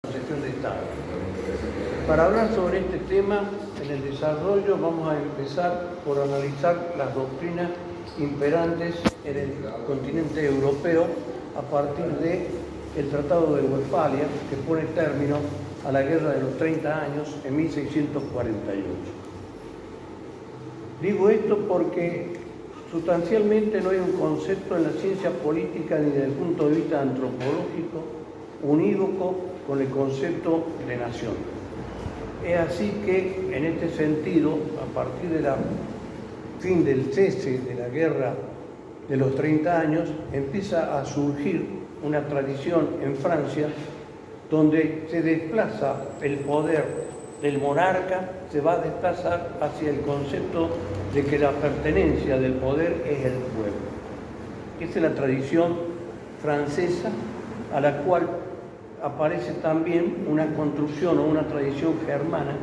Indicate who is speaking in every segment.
Speaker 1: concepción de Estado. Para hablar sobre este tema, en el desarrollo vamos a empezar por analizar las doctrinas imperantes en el continente europeo a partir del Tratado de Westfalia, que pone término a la Guerra de los 30 años en 1648. Digo esto porque sustancialmente no hay un concepto en la ciencia política ni desde el punto de vista antropológico unívoco con el concepto de nación. Es así que, en este sentido, a partir del fin del cese de la Guerra de los 30 años, empieza a surgir una tradición en Francia donde se desplaza el poder del monarca, se va a desplazar hacia el concepto de que la pertenencia del poder es el pueblo. Esa es la tradición francesa, a la cual aparece también una construcción o una tradición germana,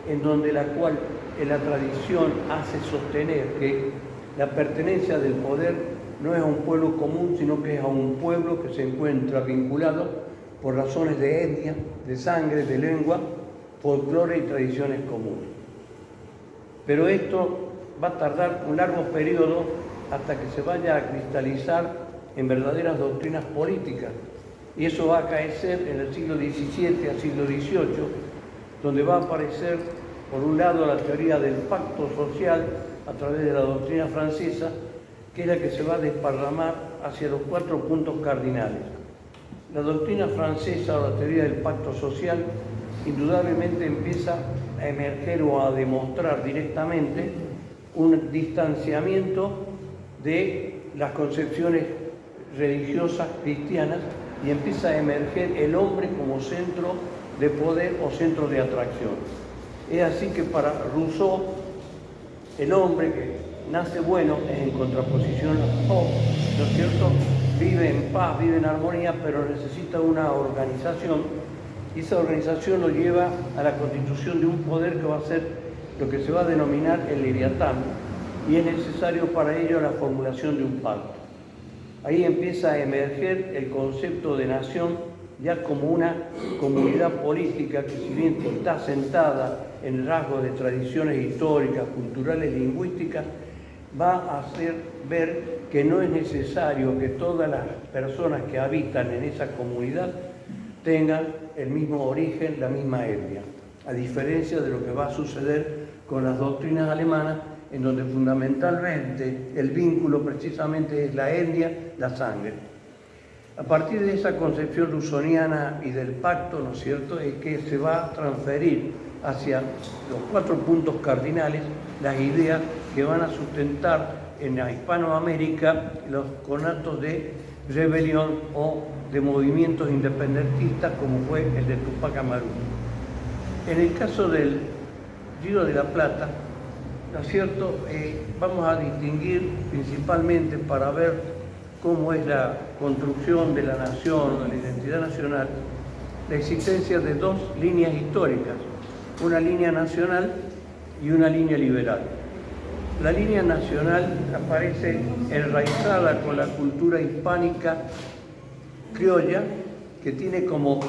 Speaker 1: en donde la tradición hace sostener que la pertenencia del poder no es a un pueblo común, sino que es a un pueblo que se encuentra vinculado por razones de etnia, de sangre, de lengua, folclore y tradiciones comunes. Pero esto va a tardar un largo periodo hasta que se vaya a cristalizar en verdaderas doctrinas políticas. Y eso va a acaecer en el siglo XVII al siglo XVIII, donde va a aparecer, por un lado, la teoría del pacto social a través de la doctrina francesa, que es la que se va a desparramar hacia los 4 puntos cardinales. La doctrina francesa o la teoría del pacto social indudablemente empieza a emerger o a demostrar directamente un distanciamiento de las concepciones religiosas cristianas y empieza a emerger el hombre como centro de poder o centro de atracción. Es así que para Rousseau, el hombre que nace bueno es en contraposición a Hobbes, ¿no es cierto? Vive en paz, vive en armonía, pero necesita una organización, y esa organización lo lleva a la constitución de un poder que va a ser lo que se va a denominar el Leviatán, y es necesario para ello la formulación de un pacto. Ahí empieza a emerger el concepto de nación ya como una comunidad política que, si bien está sentada en rasgos de tradiciones históricas, culturales, lingüísticas, va a hacer ver que no es necesario que todas las personas que habitan en esa comunidad tengan el mismo origen, la misma etnia, a diferencia de lo que va a suceder con las doctrinas alemanas, en donde fundamentalmente el vínculo precisamente es la etnia, la sangre. A partir de esa concepción rusoniana y del pacto, ¿no es cierto?, es que se va a transferir hacia los 4 puntos cardinales las ideas que van a sustentar en la Hispanoamérica los conatos de rebelión o de movimientos independentistas como fue el de Tupac Amaru. En el caso del Río de la Plata, ¿no es cierto?, vamos a distinguir principalmente para ver cómo es la construcción de la nación, de la identidad nacional, la existencia de 2 líneas históricas, una línea nacional y una línea liberal. La línea nacional aparece enraizada con la cultura hispánica criolla, que tiene como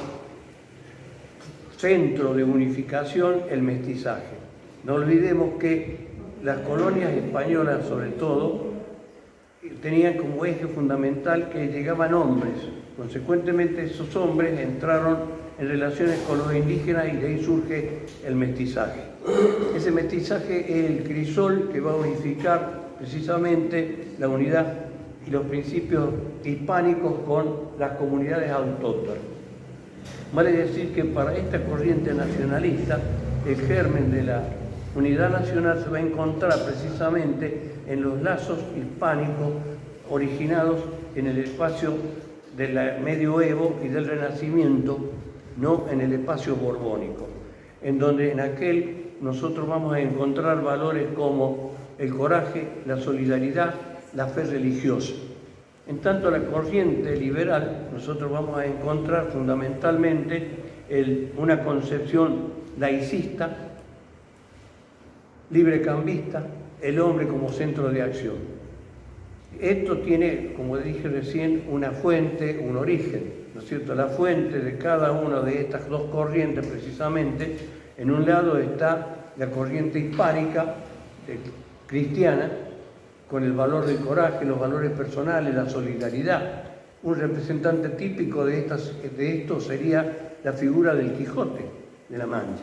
Speaker 1: centro de unificación el mestizaje. No olvidemos que las colonias españolas, sobre todo, tenían como eje fundamental que llegaban hombres. Consecuentemente, esos hombres entraron en relaciones con los indígenas y de ahí surge el mestizaje. Ese mestizaje es el crisol que va a unificar precisamente la unidad y los principios hispánicos con las comunidades autóctonas. Vale decir que para esta corriente nacionalista, el germen de la unidad nacional se va a encontrar precisamente en los lazos hispánicos originados en el espacio del medioevo y del Renacimiento, no en el espacio borbónico, en donde en aquel nosotros vamos a encontrar valores como el coraje, la solidaridad, la fe religiosa. En tanto, la corriente liberal, nosotros vamos a encontrar fundamentalmente una concepción laicista, librecambista, el hombre como centro de acción. Esto tiene, como dije recién, una fuente, un origen. ¿no es cierto?, la fuente de cada una de estas dos corrientes precisamente. En un lado está la corriente hispánica, cristiana, con el valor del coraje, los valores personales, la solidaridad. Un representante típico de esto sería la figura del Quijote de la Mancha.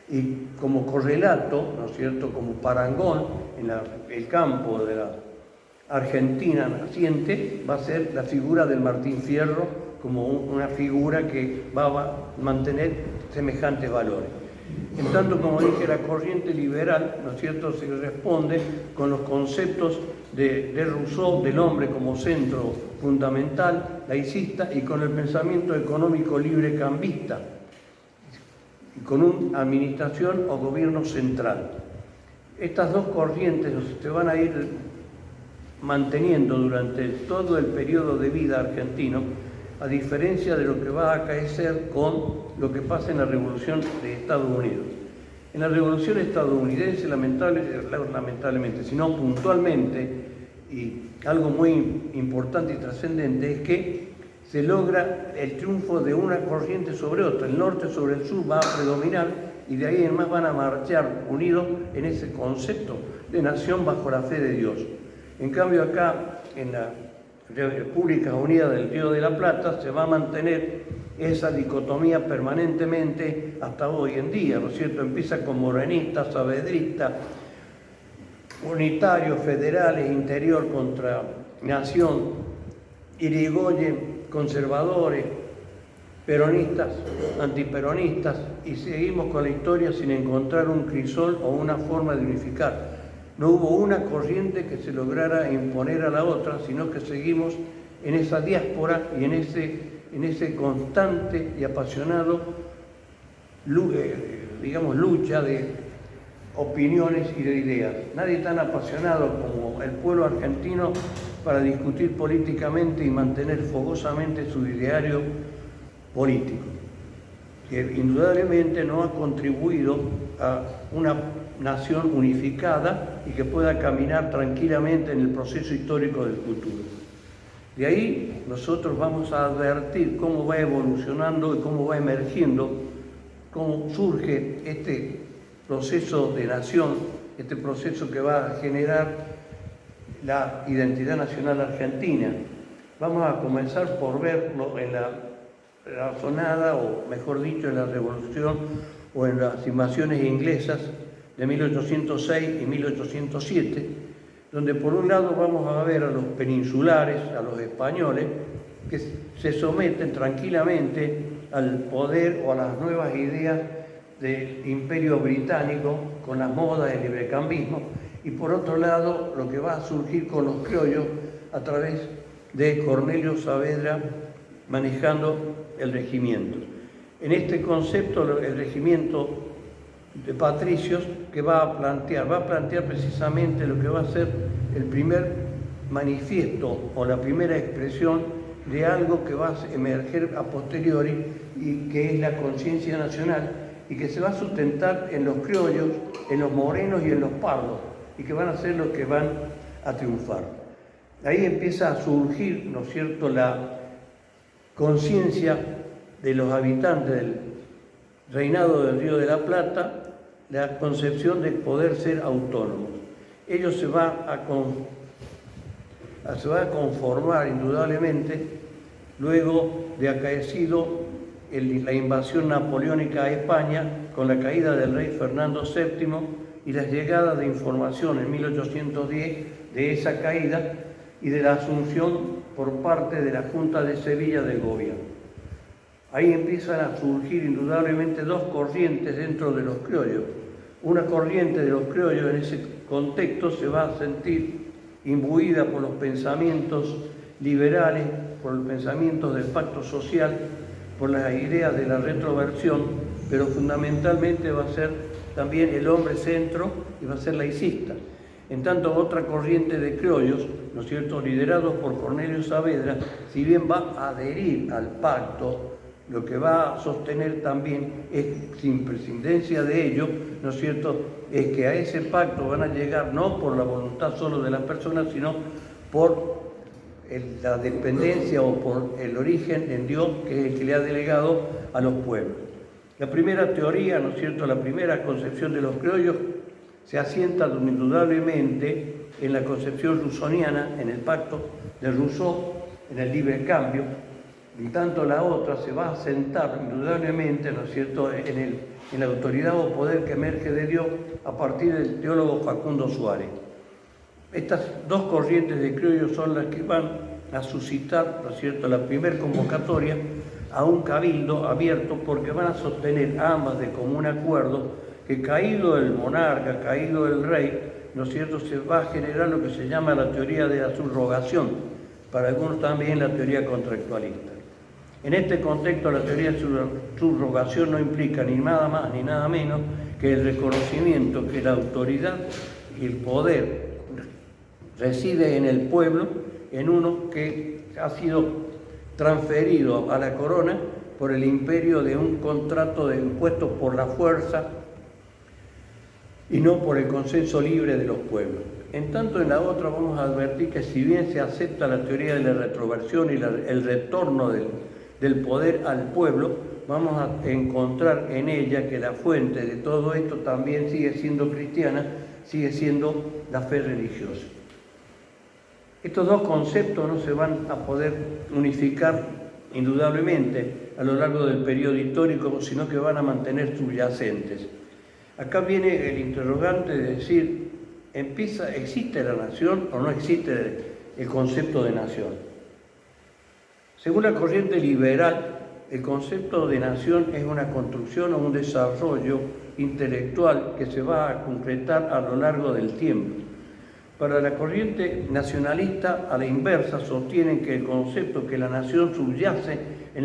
Speaker 1: Y como correlato, ¿no es cierto?, como parangón en el campo de la Argentina naciente, va a ser la figura del Martín Fierro como una figura que va a mantener semejantes valores. En tanto, como dije, la corriente liberal, ¿no es cierto?, se responde con los conceptos de Rousseau, del hombre como centro fundamental, laicista, y con el pensamiento económico libre cambista, y con una administración o gobierno central. Estas dos corrientes se van a ir manteniendo durante todo el periodo de vida argentino, a diferencia de lo que va a acaecer con lo que pasa en la Revolución de Estados Unidos. En la Revolución estadounidense, lamentablemente, sino puntualmente, y algo muy importante y trascendente, es que se logra el triunfo de una corriente sobre otra. El norte sobre el sur va a predominar y de ahí en más van a marchar unidos en ese concepto de nación bajo la fe de Dios. En cambio, acá, en la República Unida del Río de la Plata, se va a mantener esa dicotomía permanentemente hasta hoy en día, ¿no es cierto? Empieza con morenistas, saavedristas, unitarios, federales, interior contra nación, Irigoyen, conservadores, peronistas, antiperonistas, y seguimos con la historia sin encontrar un crisol o una forma de unificar. No hubo una corriente que se lograra imponer a la otra, sino que seguimos en esa diáspora y en ese constante y apasionado, lucha de opiniones y de ideas. Nadie tan apasionado como el pueblo argentino para discutir políticamente y mantener fogosamente su ideario político, que indudablemente no ha contribuido a una nación unificada y que pueda caminar tranquilamente en el proceso histórico del futuro. De ahí nosotros vamos a advertir cómo va evolucionando y cómo va emergiendo, cómo surge este proceso de nación, este proceso que va a generar la identidad nacional argentina. Vamos a comenzar por verlo en la razonada, o mejor dicho, en la Revolución o en las invasiones inglesas de 1806 y 1807, donde por un lado vamos a ver a los peninsulares, a los españoles, que se someten tranquilamente al poder o a las nuevas ideas del Imperio Británico con las modas del librecambismo, y por otro lado lo que va a surgir con los criollos a través de Cornelio Saavedra manejando el regimiento. En este concepto, el regimiento de patricios que va a plantear precisamente lo que va a ser el primer manifiesto o la primera expresión de algo que va a emerger a posteriori, y que es la conciencia nacional, y que se va a sustentar en los criollos, en los morenos y en los pardos, y que van a ser los que van a triunfar. Ahí empieza a surgir, ¿no es cierto?, la conciencia de los habitantes del reinado del Río de la Plata, la concepción de poder ser autónomos. Ellos se van a conformar indudablemente luego de acaecido la invasión napoleónica a España, con la caída del rey Fernando VII y las llegadas de información en 1810 de esa caída y de la asunción por parte de la Junta de Sevilla del gobierno. Ahí empiezan a surgir indudablemente dos corrientes dentro de los criollos. Una corriente de los criollos en ese contexto se va a sentir imbuida por los pensamientos liberales, por los pensamientos del pacto social, por las ideas de la retroversión, pero fundamentalmente va a ser también el hombre centro y va a ser laicista. En tanto, otra corriente de criollos, ¿no es cierto?, liderados por Cornelio Saavedra, si bien va a adherir al pacto, lo que va a sostener también es, sin prescindencia de ello, ¿no es cierto?, es que a ese pacto van a llegar no por la voluntad solo de las personas, sino por la dependencia o por el origen en Dios, que es el que le ha delegado a los pueblos. La primera teoría, ¿no es cierto?, la primera concepción de los criollos se asienta indudablemente en la concepción rusoniana, en el pacto de Rousseau, en el libre cambio, y tanto la otra se va a asentar indudablemente, ¿no es cierto?, en la autoridad o poder que emerge de Dios a partir del teólogo Facundo Suárez. Estas dos corrientes de criollos son las que van a suscitar, ¿no es cierto?, la primera convocatoria a un cabildo abierto, porque van a sostener ambas de común acuerdo que caído el monarca, caído el rey, ¿no es cierto?, se va a generar lo que se llama la teoría de la subrogación, para algunos también la teoría contractualista. En este contexto, la teoría de subrogación no implica ni nada más ni nada menos que el reconocimiento que la autoridad y el poder reside en el pueblo, en uno que ha sido transferido a la corona por el imperio de un contrato de impuestos por la fuerza y no por el consenso libre de los pueblos. En tanto, en la otra vamos a advertir que si bien se acepta la teoría de la retroversión y el retorno del poder al pueblo, vamos a encontrar en ella que la fuente de todo esto también sigue siendo cristiana, sigue siendo la fe religiosa. Estos dos conceptos no se van a poder unificar indudablemente a lo largo del periodo histórico, sino que van a mantener subyacentes. Acá viene el interrogante de decir, ¿existe la nación o no existe el concepto de nación? Según la corriente liberal, el concepto de nación es una construcción o un desarrollo intelectual que se va a concretar a lo largo del tiempo. Para la corriente nacionalista, a la inversa, sostienen que el concepto que la nación subyace en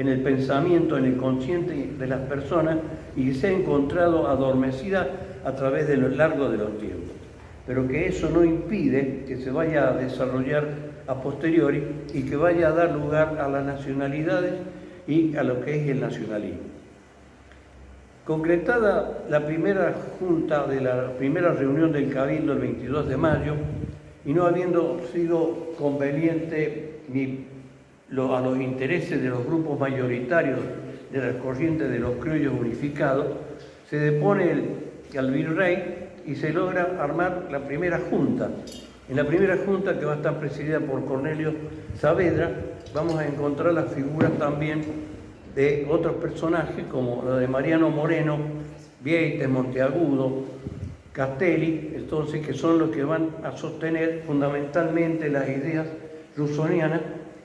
Speaker 1: el pensamiento, en el consciente de las personas y se ha encontrado adormecida a través de lo largo de los tiempos. Pero que eso no impide que se vaya a desarrollar a posteriori y que vaya a dar lugar a las nacionalidades y a lo que es el nacionalismo. Concretada la primera junta de la primera reunión del Cabildo el 22 de mayo, y no habiendo sido conveniente ni a los intereses de los grupos mayoritarios de las corrientes de los criollos unificados, se depone al virrey y se logra armar la primera junta. En la primera junta, que va a estar presidida por Cornelio Saavedra, vamos a encontrar las figuras también de otros personajes como la de Mariano Moreno, Vieites, Monteagudo, Castelli, entonces, que son los que van a sostener fundamentalmente las ideas rusonianas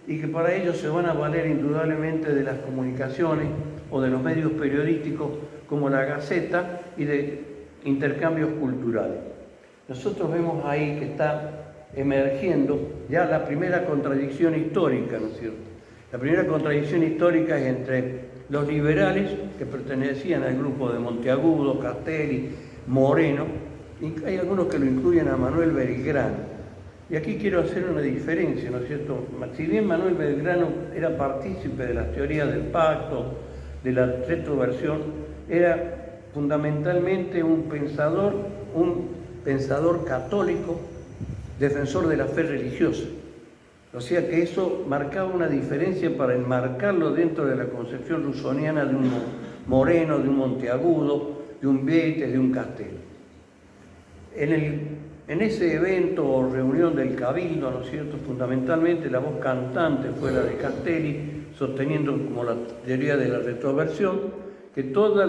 Speaker 1: y que para ello se van a valer indudablemente de las comunicaciones o de los medios periodísticos como la Gaceta y de intercambios culturales. Nosotros vemos ahí que está emergiendo ya la primera contradicción histórica, ¿no es cierto? La primera contradicción histórica es entre los liberales, que pertenecían al grupo de Monteagudo, Castelli, Moreno, y hay algunos que lo incluyen a Manuel Belgrano. Y aquí quiero hacer una diferencia, ¿no es cierto? Si bien Manuel Belgrano era partícipe de las teorías del pacto, de la retroversión, era fundamentalmente un pensador católico, defensor de la fe religiosa. O sea que eso marcaba una diferencia para enmarcarlo dentro de la concepción rusoniana de un Moreno, de un Monteagudo, de un Vieites, de un Castelli. En ese evento o reunión del Cabildo, ¿no es cierto?, fundamentalmente la voz cantante fue la de Castelli, sosteniendo como la teoría de la retroversión, que todo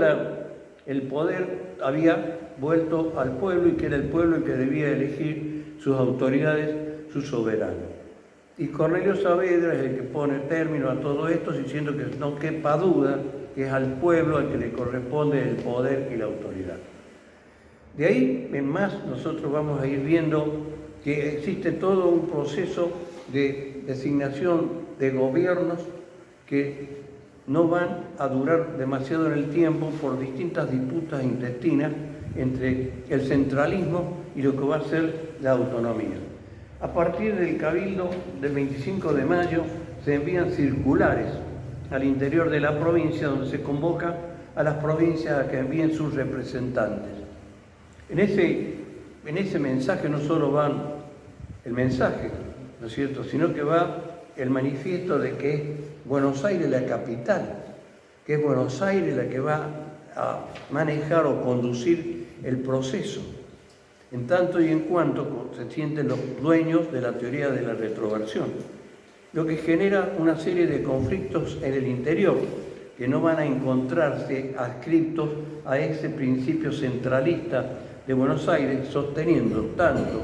Speaker 1: el poder había vuelto al pueblo y que era el pueblo el que debía elegir sus autoridades, sus soberanos. Y Cornelio Saavedra es el que pone término a todo esto, diciendo que no quepa duda que es al pueblo al que le corresponde el poder y la autoridad. De ahí en más nosotros vamos a ir viendo que existe todo un proceso de designación de gobiernos que no van a durar demasiado en el tiempo por distintas disputas intestinas entre el centralismo y lo que va a ser la autonomía. A partir del Cabildo del 25 de mayo se envían circulares al interior de la provincia donde se convoca a las provincias a que envíen sus representantes. En ese mensaje no solo van el mensaje, ¿no es cierto?, sino que va el manifiesto de que es Buenos Aires la capital, que es Buenos Aires la que va a manejar o conducir el proceso, en tanto y en cuanto se sienten los dueños de la teoría de la retroversión, lo que genera una serie de conflictos en el interior que no van a encontrarse adscriptos a ese principio centralista de Buenos Aires, sosteniendo tanto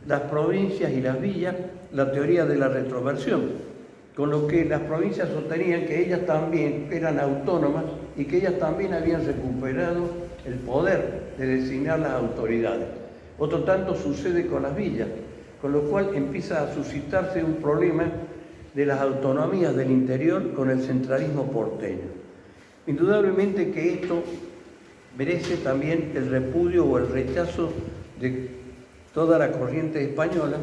Speaker 1: las provincias y las villas la teoría de la retroversión, con lo que las provincias sostenían que ellas también eran autónomas y que ellas también habían recuperado el poder de designar las autoridades. Otro tanto sucede con las villas, con lo cual empieza a suscitarse un problema de las autonomías del interior con el centralismo porteño. Indudablemente que esto merece también el repudio o el rechazo de toda la corriente española,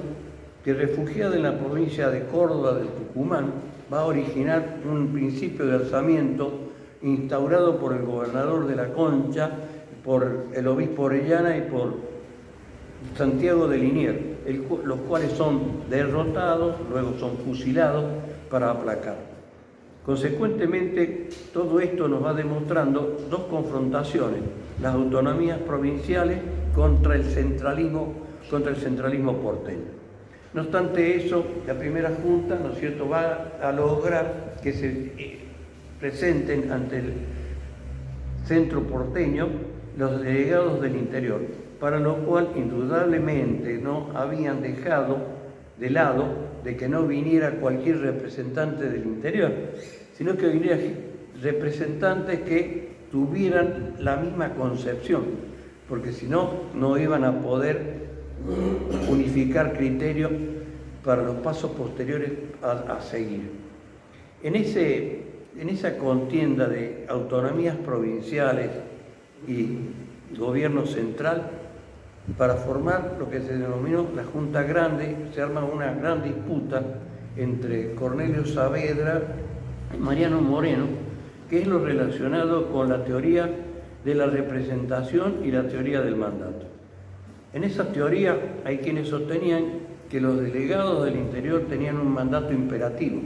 Speaker 1: que refugiada en la provincia de Córdoba, de Tucumán, va a originar un principio de alzamiento instaurado por el gobernador de la Concha, por el obispo Orellana y por Santiago de Liniers, los cuales son derrotados, luego son fusilados para aplacar. Consecuentemente, todo esto nos va demostrando dos confrontaciones: las autonomías provinciales contra el centralismo porteño. No obstante eso, la primera junta, ¿no es cierto?, va a lograr que se presenten ante el centro porteño los delegados del interior, para lo cual indudablemente no habían dejado de lado de que no viniera cualquier representante del interior, sino que vinieran representantes que tuvieran la misma concepción, porque si no, no iban a poder unificar criterios para los pasos posteriores a seguir. En esa contienda de autonomías provinciales y gobierno central, para formar lo que se denominó la Junta Grande, se arma una gran disputa entre Cornelio Saavedra y Mariano Moreno, que es lo relacionado con la teoría de la representación y la teoría del mandato. En esa teoría hay quienes sostenían que los delegados del interior tenían un mandato imperativo,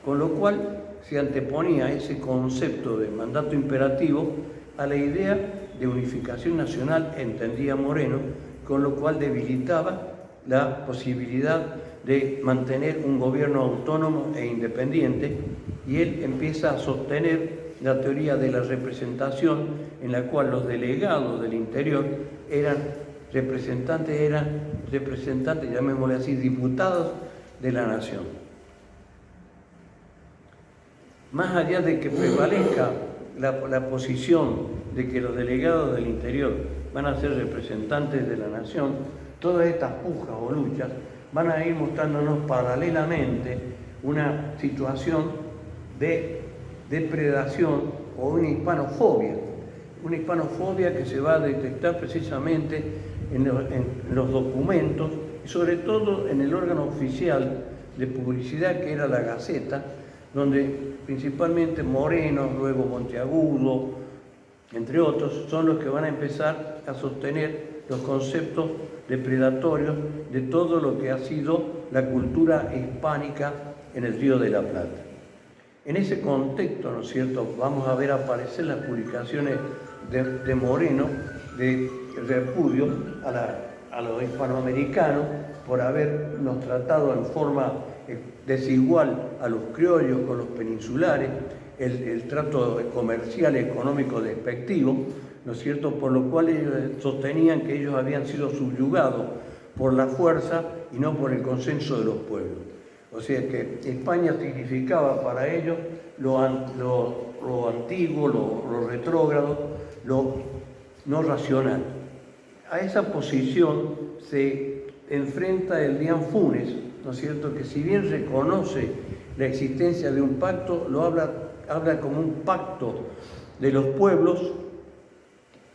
Speaker 1: con lo cual se anteponía ese concepto de mandato imperativo a la idea de unificación nacional, entendía Moreno, con lo cual debilitaba la posibilidad de mantener un gobierno autónomo e independiente, y él empieza a sostener la teoría de la representación, en la cual los delegados del interior eran representantes, llamémosle así, diputados de la nación. Más allá de que prevalezca la posición de que los delegados del interior van a ser representantes de la nación, todas estas pujas o luchas van a ir mostrándonos paralelamente una situación de depredación o una hispanofobia que se va a detectar precisamente en los documentos y sobre todo en el órgano oficial de publicidad que era la Gaceta, donde principalmente Moreno, luego Monteagudo, entre otros, son los que van a empezar a sostener los conceptos depredatorios de todo lo que ha sido la cultura hispánica en el Río de la Plata. En ese contexto, ¿no es cierto?, vamos a ver aparecer las publicaciones de Moreno de repudio a los hispanoamericanos por habernos tratado en forma desigual a los criollos con los peninsulares, el trato comercial y económico despectivo, ¿no es cierto?, por lo cual ellos sostenían que ellos habían sido subyugados por la fuerza y no por el consenso de los pueblos. O sea que España significaba para ellos lo antiguo, lo retrógrado, lo no racional. A esa posición se enfrenta el Dian Funes, ¿no es cierto?, que si bien reconoce la existencia de un pacto, lo habla como un pacto de los pueblos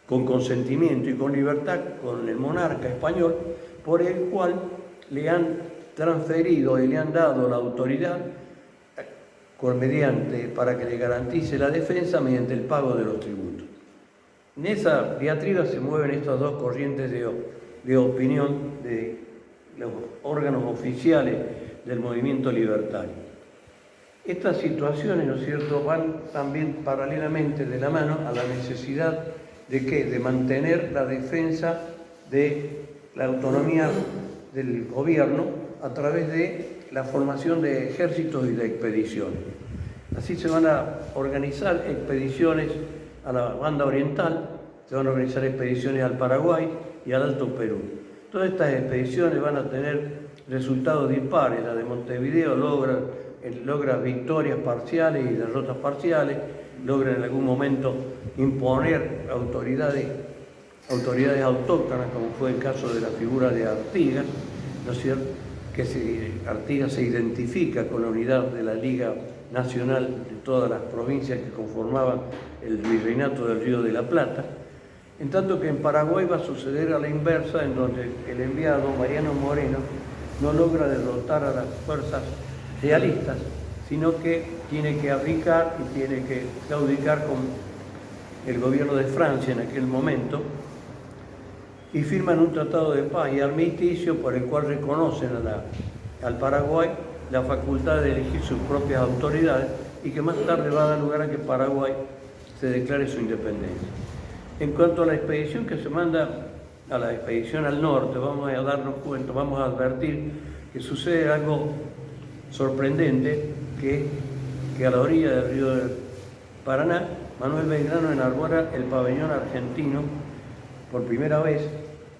Speaker 1: con consentimiento y con libertad con el monarca español, por el cual le han transferido y le han dado la autoridad para que le garantice la defensa mediante el pago de los tributos. En esa diatriba se mueven estas dos corrientes de opinión los órganos oficiales del movimiento libertario. Estas situaciones, ¿no es cierto?, van también paralelamente de la mano a la necesidad de ¿qué? De mantener la defensa de la autonomía del gobierno a través de la formación de ejércitos y de expediciones. Así se van a organizar expediciones a la banda oriental, se van a organizar expediciones al Paraguay y al Alto Perú. Todas estas expediciones van a tener resultados dispares. La de Montevideo logra victorias parciales y derrotas parciales, logra en algún momento imponer autoridades autóctonas, como fue el caso de la figura de Artigas, ¿no es cierto?, Artigas se identifica con la unidad de la Liga Nacional de todas las provincias que conformaban el virreinato del Río de la Plata, en tanto que en Paraguay va a suceder a la inversa, en donde el enviado Mariano Moreno no logra derrotar a las fuerzas realistas, sino que tiene que abdicar y tiene que claudicar con el gobierno de Francia en aquel momento, y firman un tratado de paz y armisticio por el cual reconocen al Paraguay la facultad de elegir sus propias autoridades y que más tarde va a dar lugar a que Paraguay se declare su independencia. En cuanto a la expedición que se manda, a la expedición al norte, vamos a darnos cuenta, vamos a advertir que sucede algo sorprendente, que a la orilla del río del Paraná, Manuel Belgrano enarbora el pabellón argentino por primera vez,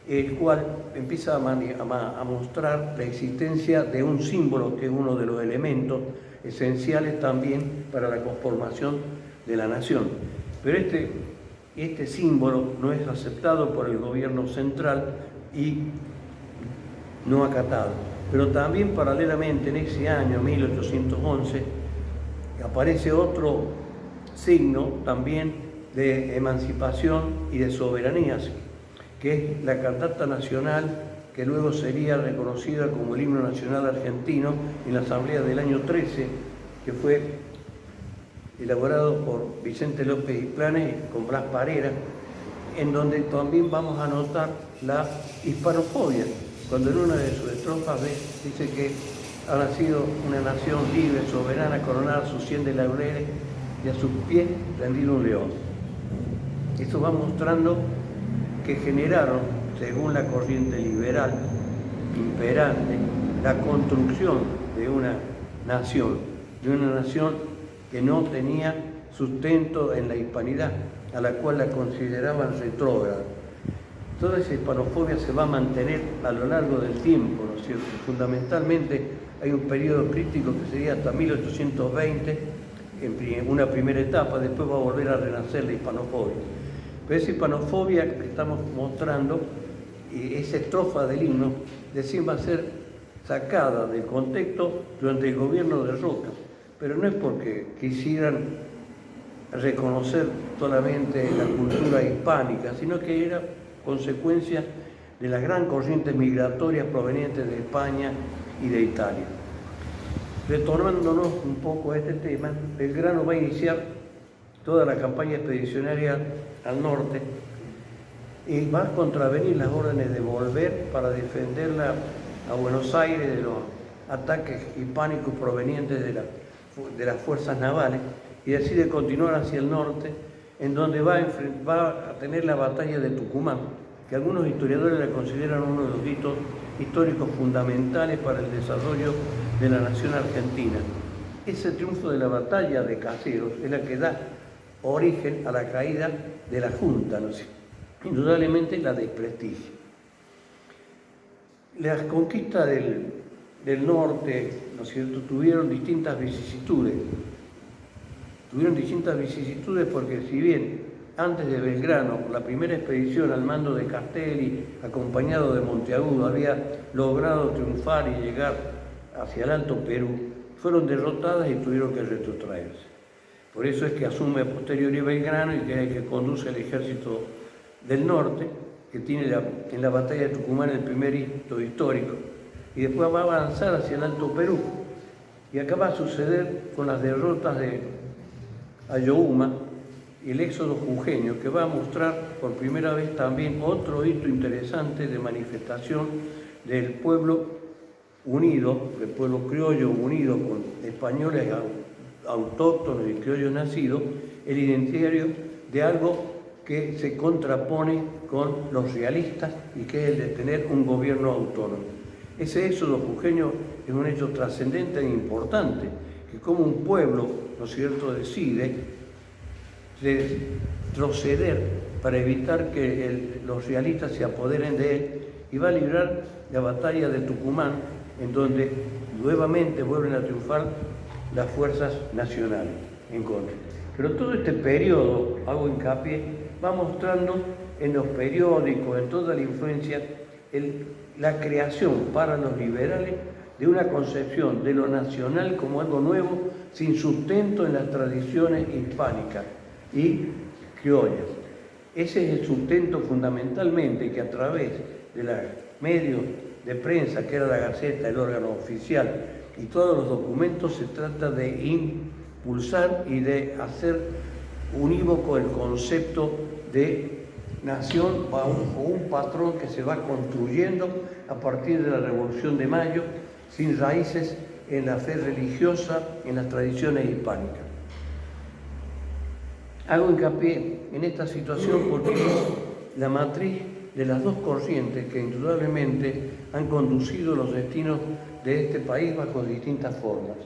Speaker 1: el cual empieza a mostrar la existencia de un símbolo que es uno de los elementos esenciales también para la conformación de la nación. Pero este símbolo no es aceptado por el gobierno central y no acatado. Pero también paralelamente en ese año 1811 aparece otro signo también de emancipación y de soberanía, que es la cantata nacional, que luego sería reconocida como el himno nacional argentino en la asamblea del año 13, que fue elaborado por Vicente López y Planes con Blas Parera, en donde también vamos a notar la hispanofobia, cuando en una de sus estrofas dice que ha nacido una nación libre, soberana, coronada a sus 100 de laureles y a sus pies rendido un león. Eso va mostrando que generaron, según la corriente liberal imperante, la construcción de una nación que no tenía sustento en la hispanidad, a la cual la consideraban retrógrada. Toda esa hispanofobia se va a mantener a lo largo del tiempo, ¿no es cierto? Fundamentalmente hay un periodo crítico que sería hasta 1820, en una primera etapa, después va a volver a renacer la hispanofobia. Pero esa hispanofobia que estamos mostrando, y esa estrofa del himno, va a ser sacada del contexto durante el gobierno de Roca, pero no es porque quisieran reconocer solamente la cultura hispánica, sino que era consecuencia de las gran corrientes migratorias provenientes de España y de Italia. Retornándonos un poco a este tema, Belgrano va a iniciar toda la campaña expedicionaria al norte y va a contravenir las órdenes de volver para defenderla a Buenos Aires de los ataques hispánicos provenientes de las fuerzas navales, y decide continuar hacia el norte, en donde va a tener la batalla de Tucumán, que algunos historiadores la consideran uno de los hitos históricos fundamentales para el desarrollo de la nación argentina. Ese triunfo de la batalla de Caseros es la que da origen a la caída de la Junta, ¿no es cierto? Indudablemente la desprestigio. Las conquistas del norte, ¿no es cierto?, tuvieron distintas vicisitudes. Porque si bien antes de Belgrano, la primera expedición al mando de Castelli, acompañado de Monteagudo, había logrado triunfar y llegar hacia el Alto Perú, fueron derrotadas y tuvieron que retrotraerse. Por eso es que asume a posteriori Belgrano y que es el que conduce el ejército del norte, que tiene en la batalla de Tucumán el primer hito histórico, y después va a avanzar hacia el Alto Perú. Y acá va a suceder con las derrotas de Ayohuma y el éxodo jujeño, que va a mostrar por primera vez también otro hito interesante de manifestación del pueblo unido, del pueblo criollo unido con españoles autóctonos y criollos nacidos, el identitario de algo que se contrapone con los realistas y que es el de tener un gobierno autónomo. Ese éxodo jujeño es un hecho trascendente e importante, que como un pueblo, ¿no es cierto?, decide retroceder para evitar que los realistas se apoderen de él y va a librar la batalla de Tucumán, en donde nuevamente vuelven a triunfar las fuerzas nacionales en contra. Pero todo este periodo, hago hincapié, va mostrando en los periódicos, en toda la influencia, la creación para los liberales de una concepción de lo nacional como algo nuevo, sin sustento en las tradiciones hispánicas y criollas. Ese es el sustento fundamentalmente que a través de los medios de prensa, que era la Gaceta, el órgano oficial, y todos los documentos, se trata de impulsar y de hacer unívoco el concepto de nación o un patrón que se va construyendo a partir de la Revolución de Mayo, sin raíces en la fe religiosa, en las tradiciones hispánicas. Hago hincapié en esta situación porque es la matriz de las dos corrientes que indudablemente han conducido los destinos de este país bajo distintas formas.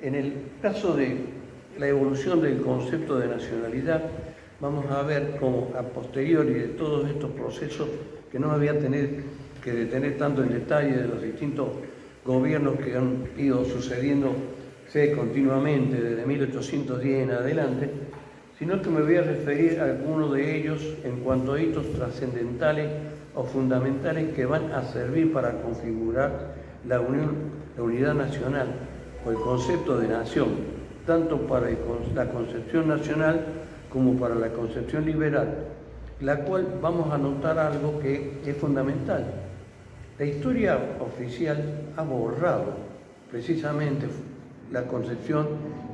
Speaker 1: En el caso de la evolución del concepto de nacionalidad, vamos a ver cómo a posteriori de todos estos procesos, que no me voy a tener que detener tanto en detalle de los distintos gobiernos que han ido sucediéndose continuamente desde 1810 en adelante, sino que me voy a referir a algunos de ellos en cuanto a hitos trascendentales o fundamentales que van a servir para configurar la unidad nacional o el concepto de nación, tanto para la concepción nacional como para la concepción liberal, la cual vamos a notar algo que es fundamental. La historia oficial ha borrado precisamente la concepción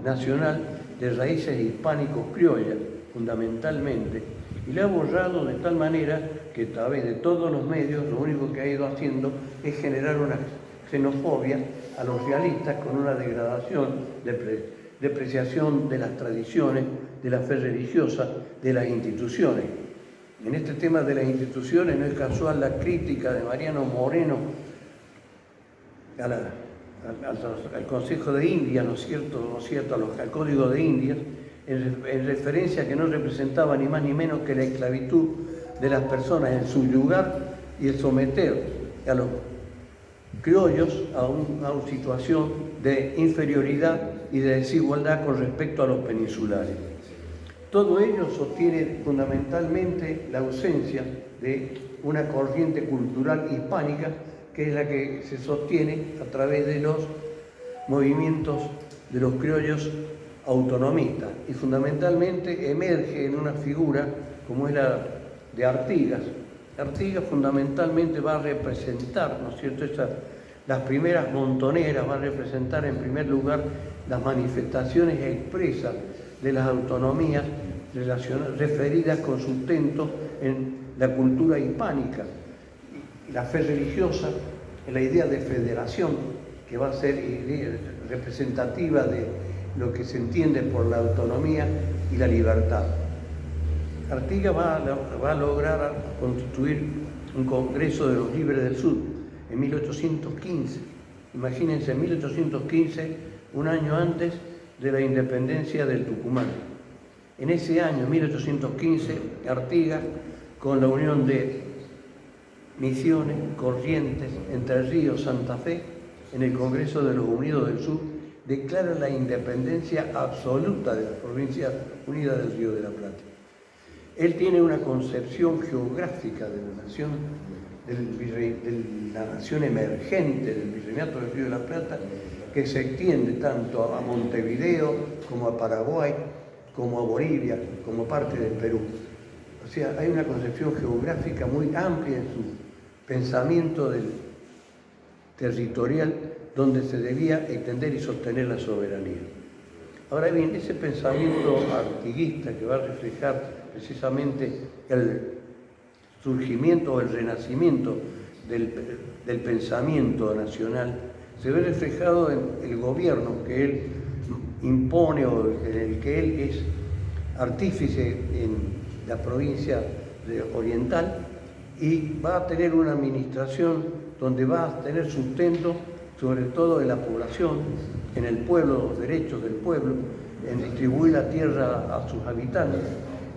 Speaker 1: nacional de raíces hispánicos criollas, fundamentalmente, y la ha borrado de tal manera que a través de todos los medios lo único que ha ido haciendo es generar una xenofobia a los realistas con una degradación, depreciación de las tradiciones, de la fe religiosa, de las instituciones. En este tema de las instituciones no es casual la crítica de Mariano Moreno al Consejo de Indias, ¿no es cierto? Al Código de Indias, en referencia a que no representaba ni más ni menos que la esclavitud de las personas, el subyugar y el someter a los criollos a una situación de inferioridad y de desigualdad con respecto a los peninsulares. Todo ello sostiene fundamentalmente la ausencia de una corriente cultural hispánica, que es la que se sostiene a través de los movimientos de los criollos autonomistas, y fundamentalmente emerge en una figura como es la de Artigas. Artigas fundamentalmente va a representar, ¿no es cierto?, las primeras montoneras, va a representar en primer lugar las manifestaciones expresas de las autonomías referidas con sustento en la cultura hispánica, y la fe religiosa, en la idea de federación, que va a ser representativa de lo que se entiende por la autonomía y la libertad. Artigas va a lograr constituir un Congreso de los Libres del Sur en 1815. Imagínense, en 1815, un año antes de la independencia del Tucumán. En ese año, 1815, Artigas, con la unión de Misiones, Corrientes, Entre Ríos, Santa Fe, en el Congreso de los Unidos del Sur, declara la independencia absoluta de las Provincias Unidas del Río de la Plata. Él tiene una concepción geográfica de la nación, de la nación emergente del Virreinato del Río de la Plata, que se extiende tanto a Montevideo como a Paraguay, como a Bolivia, como parte del Perú. O sea, hay una concepción geográfica muy amplia en su pensamiento territorial, donde se debía extender y sostener la soberanía. Ahora bien, ese pensamiento artiguista que va a reflejar precisamente el surgimiento o el renacimiento del pensamiento nacional se ve reflejado en el gobierno que él impone o en el que él es artífice en la provincia oriental, y va a tener una administración donde va a tener sustento sobre todo en la población, en el pueblo, los derechos del pueblo, en distribuir la tierra a sus habitantes,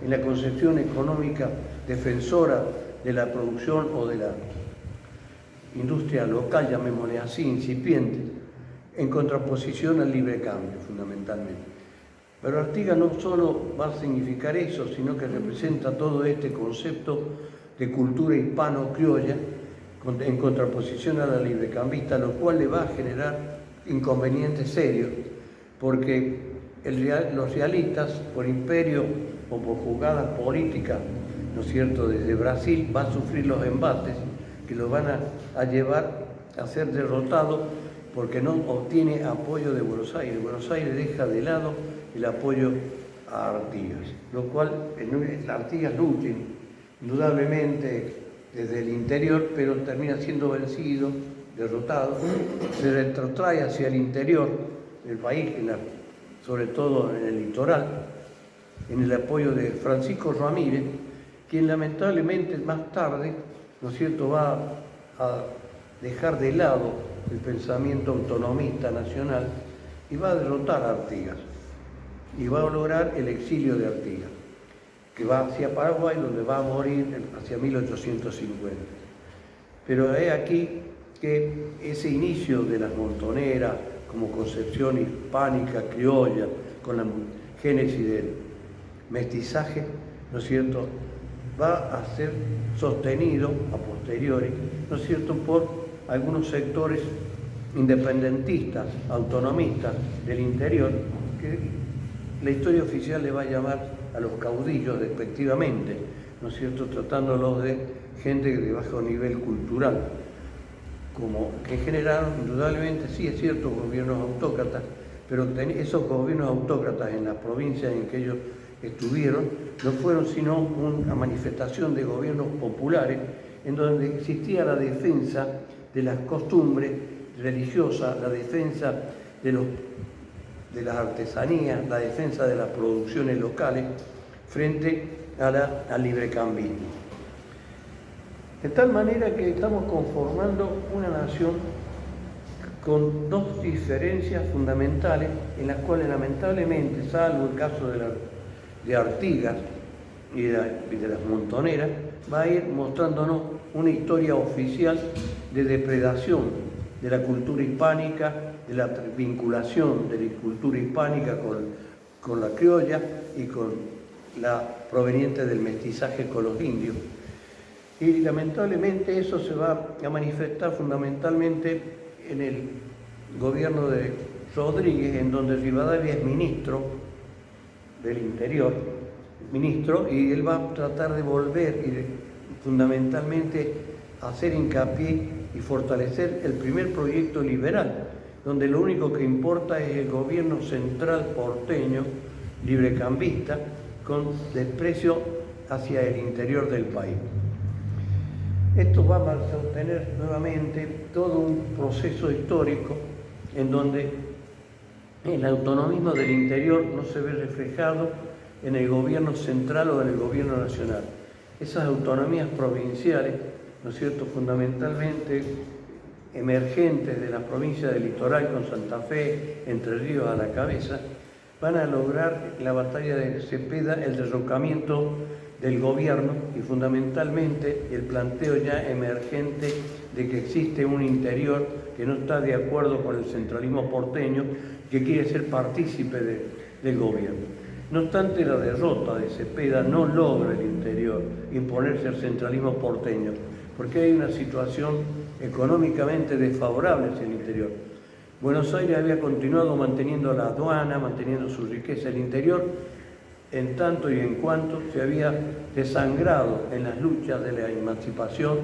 Speaker 1: en la concepción económica defensora de la producción o de la industria local, llamémosle así, incipiente, en contraposición al libre cambio, fundamentalmente. Pero Artigas no solo va a significar eso, sino que representa todo este concepto de cultura hispano-criolla en contraposición a la librecambista, lo cual le va a generar inconvenientes serios, porque los realistas, por imperio o por jugadas políticas, ¿no es cierto?, desde Brasil, va a sufrir los embates que lo van a llevar a ser derrotado porque no obtiene apoyo de Buenos Aires. Buenos Aires deja de lado el apoyo a Artigas, lo cual Artigas lucha indudablemente desde el interior, pero termina siendo vencido, derrotado, se retrotrae hacia el interior del país, sobre todo en el litoral, en el apoyo de Francisco Ramírez, quien lamentablemente más tarde, ¿no es cierto?, va a dejar de lado el pensamiento autonomista nacional y va a derrotar a Artigas y va a lograr el exilio de Artigas, que va hacia Paraguay, donde va a morir hacia 1850. Pero es aquí que ese inicio de las montoneras como concepción hispánica, criolla, con la génesis del mestizaje, ¿no es cierto?, va a ser sostenido a posteriori, ¿no es cierto?, por algunos sectores independentistas, autonomistas del interior, que la historia oficial le va a llamar a los caudillos despectivamente, ¿no es cierto?, tratándolos de gente de bajo nivel cultural, como que generaron indudablemente, sí es cierto, gobiernos autócratas, pero esos gobiernos autócratas en las provincias en que ellos estuvieron no fueron sino una manifestación de gobiernos populares en donde existía la defensa de las costumbres religiosas, la defensa de las artesanías, la defensa de las producciones locales frente al librecambismo. De tal manera que estamos conformando una nación con dos diferencias fundamentales en las cuales lamentablemente, salvo el caso de Artigas y de las montoneras, va a ir mostrándonos una historia oficial de depredación de la cultura hispánica, de la vinculación de la cultura hispánica con la criolla y con la proveniente del mestizaje con los indios. Y lamentablemente eso se va a manifestar fundamentalmente en el gobierno de Rodríguez, en donde Rivadavia es ministro del Interior, y él va a tratar de volver y fundamentalmente hacer hincapié y fortalecer el primer proyecto liberal, donde lo único que importa es el gobierno central porteño, librecambista, con desprecio hacia el interior del país. Esto va a sostener nuevamente todo un proceso histórico en donde el autonomismo del interior no se ve reflejado en el gobierno central o en el gobierno nacional. Esas autonomías provinciales, ¿no es cierto?, fundamentalmente emergentes de la provincia del Litoral con Santa Fe, Entre Ríos a la cabeza, van a lograr en la batalla de Cepeda el derrocamiento del gobierno y fundamentalmente el planteo ya emergente de que existe un interior que no está de acuerdo con el centralismo porteño, que quiere ser partícipe del gobierno. No obstante, la derrota de Cepeda no logra el interior imponerse al centralismo porteño, porque hay una situación económicamente desfavorable hacia el interior. Buenos Aires había continuado manteniendo la aduana, manteniendo su riqueza. El interior, en tanto y en cuanto se había desangrado en las luchas de la emancipación,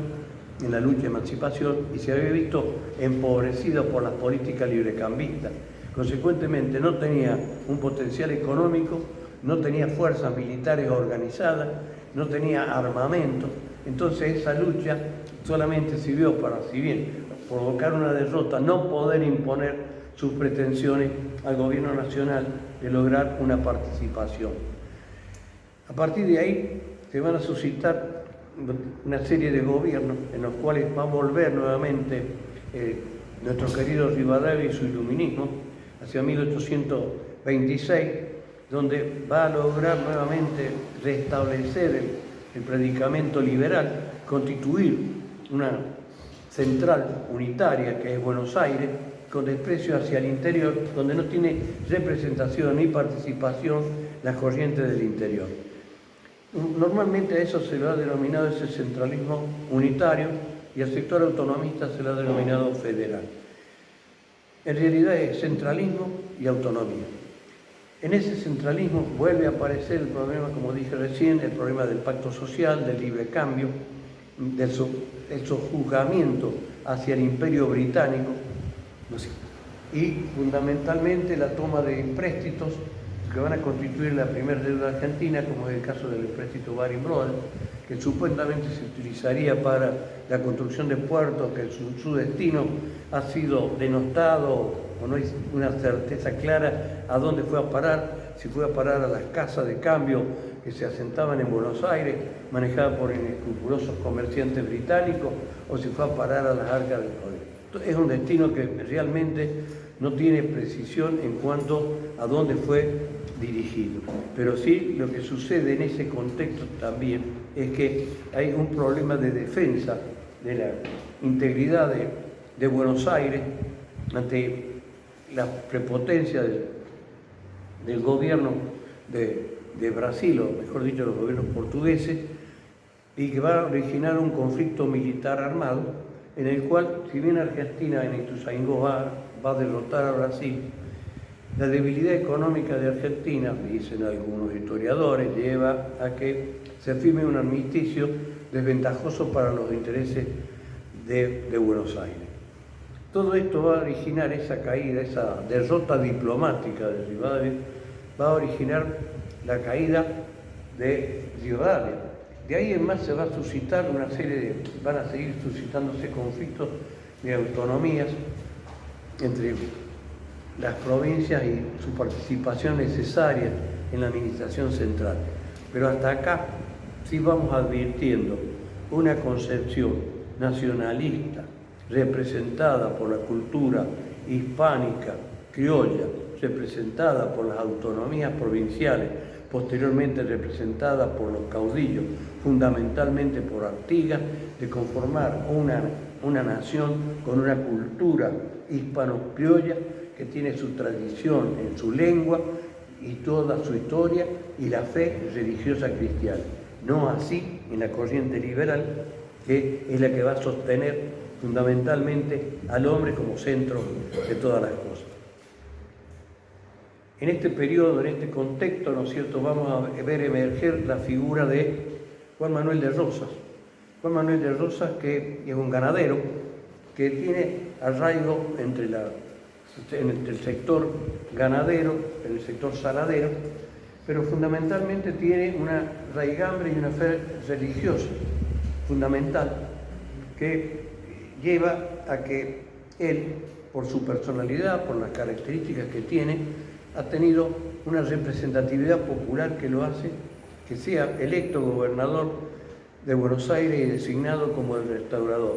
Speaker 1: y se había visto empobrecido por las políticas librecambistas. Consecuentemente no tenía un potencial económico no tenía fuerzas militares organizadas, no tenía armamento. Entonces esa lucha solamente sirvió para, si bien provocar una derrota, no poder imponer sus pretensiones al gobierno nacional de lograr una participación. A partir de ahí se van a suscitar una serie de gobiernos en los cuales va a volver nuevamente nuestro querido Rivadavia y su iluminismo hacia 1826, donde va a lograr nuevamente restablecer el predicamento liberal, constituir una central unitaria que es Buenos Aires, con desprecio hacia el interior, donde no tiene representación ni participación las corrientes del interior. Normalmente a eso se lo ha denominado ese centralismo unitario y al sector autonomista se lo ha denominado federal. En realidad es centralismo y autonomía. En ese centralismo vuelve a aparecer el problema, como dije recién, el problema del pacto social, del libre cambio, del sojuzgamiento hacia el imperio británico y fundamentalmente la toma de empréstitos que van a constituir la primera deuda argentina, como es el caso del empréstito Baring Brothers, que supuestamente se utilizaría para la construcción de puertos, que su destino ha sido denostado o no hay una certeza clara a dónde fue a parar, si fue a parar a las casas de cambio que se asentaban en Buenos Aires, manejadas por inescrupulosos comerciantes británicos, o si fue a parar a las arcas del poder. Es un destino que realmente no tiene precisión en cuanto a dónde fue dirigido. Pero sí, lo que sucede en ese contexto también es que hay un problema de defensa de la integridad de Buenos Aires ante la prepotencia del gobierno de Brasil, o mejor dicho, los gobiernos portugueses, y que va a originar un conflicto militar armado en el cual, si bien Argentina en Ituzaingó va a derrotar a Brasil, la debilidad económica de Argentina, dicen algunos historiadores, lleva a que se firme un armisticio desventajoso para los intereses de Buenos Aires. Todo esto va a originar esa caída, esa derrota diplomática de Rivadavia, va a originar la caída de Rivadavia. De ahí en más se va a suscitar una serie van a seguir suscitándose conflictos de autonomías entre las provincias y su participación necesaria en la administración central. Pero hasta acá sí vamos advirtiendo una concepción nacionalista representada por la cultura hispánica, criolla, representada por las autonomías provinciales, posteriormente representada por los caudillos, fundamentalmente por Artigas, de conformar una nación con una cultura hispano-criolla que tiene su tradición en su lengua y toda su historia y la fe religiosa cristiana. No así en la corriente liberal, que es la que va a sostener fundamentalmente al hombre como centro de todas las cosas. En este periodo, en este contexto, ¿no es cierto?, vamos a ver emerger la figura de Juan Manuel de Rosas. Juan Manuel de Rosas, que es un ganadero, que tiene arraigo entre el sector ganadero, el sector saladero, pero fundamentalmente tiene una raigambre y una fe religiosa fundamental que lleva a que él, por su personalidad, por las características que tiene, ha tenido una representatividad popular que lo hace que sea electo gobernador de Buenos Aires y designado como el restaurador.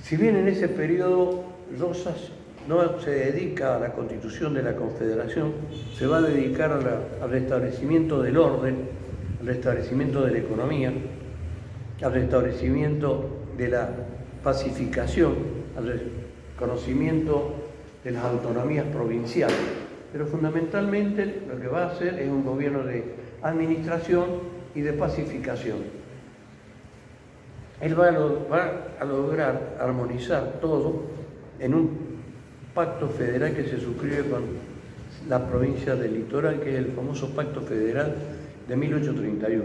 Speaker 1: Si bien en ese periodo Rosas no se dedica a la constitución de la Confederación, se va a dedicar al restablecimiento del orden, al restablecimiento de la economía, al restablecimiento de la pacificación, al reconocimiento de las autonomías provinciales. Pero fundamentalmente lo que va a hacer es un gobierno de administración y de pacificación. Él va a lograr armonizar todo en un pacto federal que se suscribe con la provincia del Litoral, que es el famoso Pacto Federal de 1831,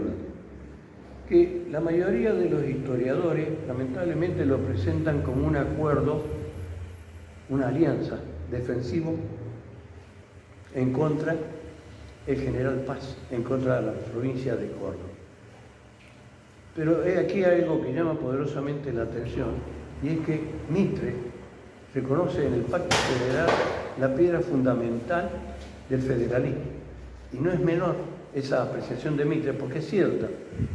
Speaker 1: que la mayoría de los historiadores lamentablemente lo presentan como un acuerdo, una alianza defensivo en contra el general Paz en contra de la provincia de Córdoba. Pero aquí hay algo que llama poderosamente la atención, y es que Mitre reconoce en el Pacto Federal la piedra fundamental del federalismo. Y no es menor esa apreciación de Mitre, porque es cierta.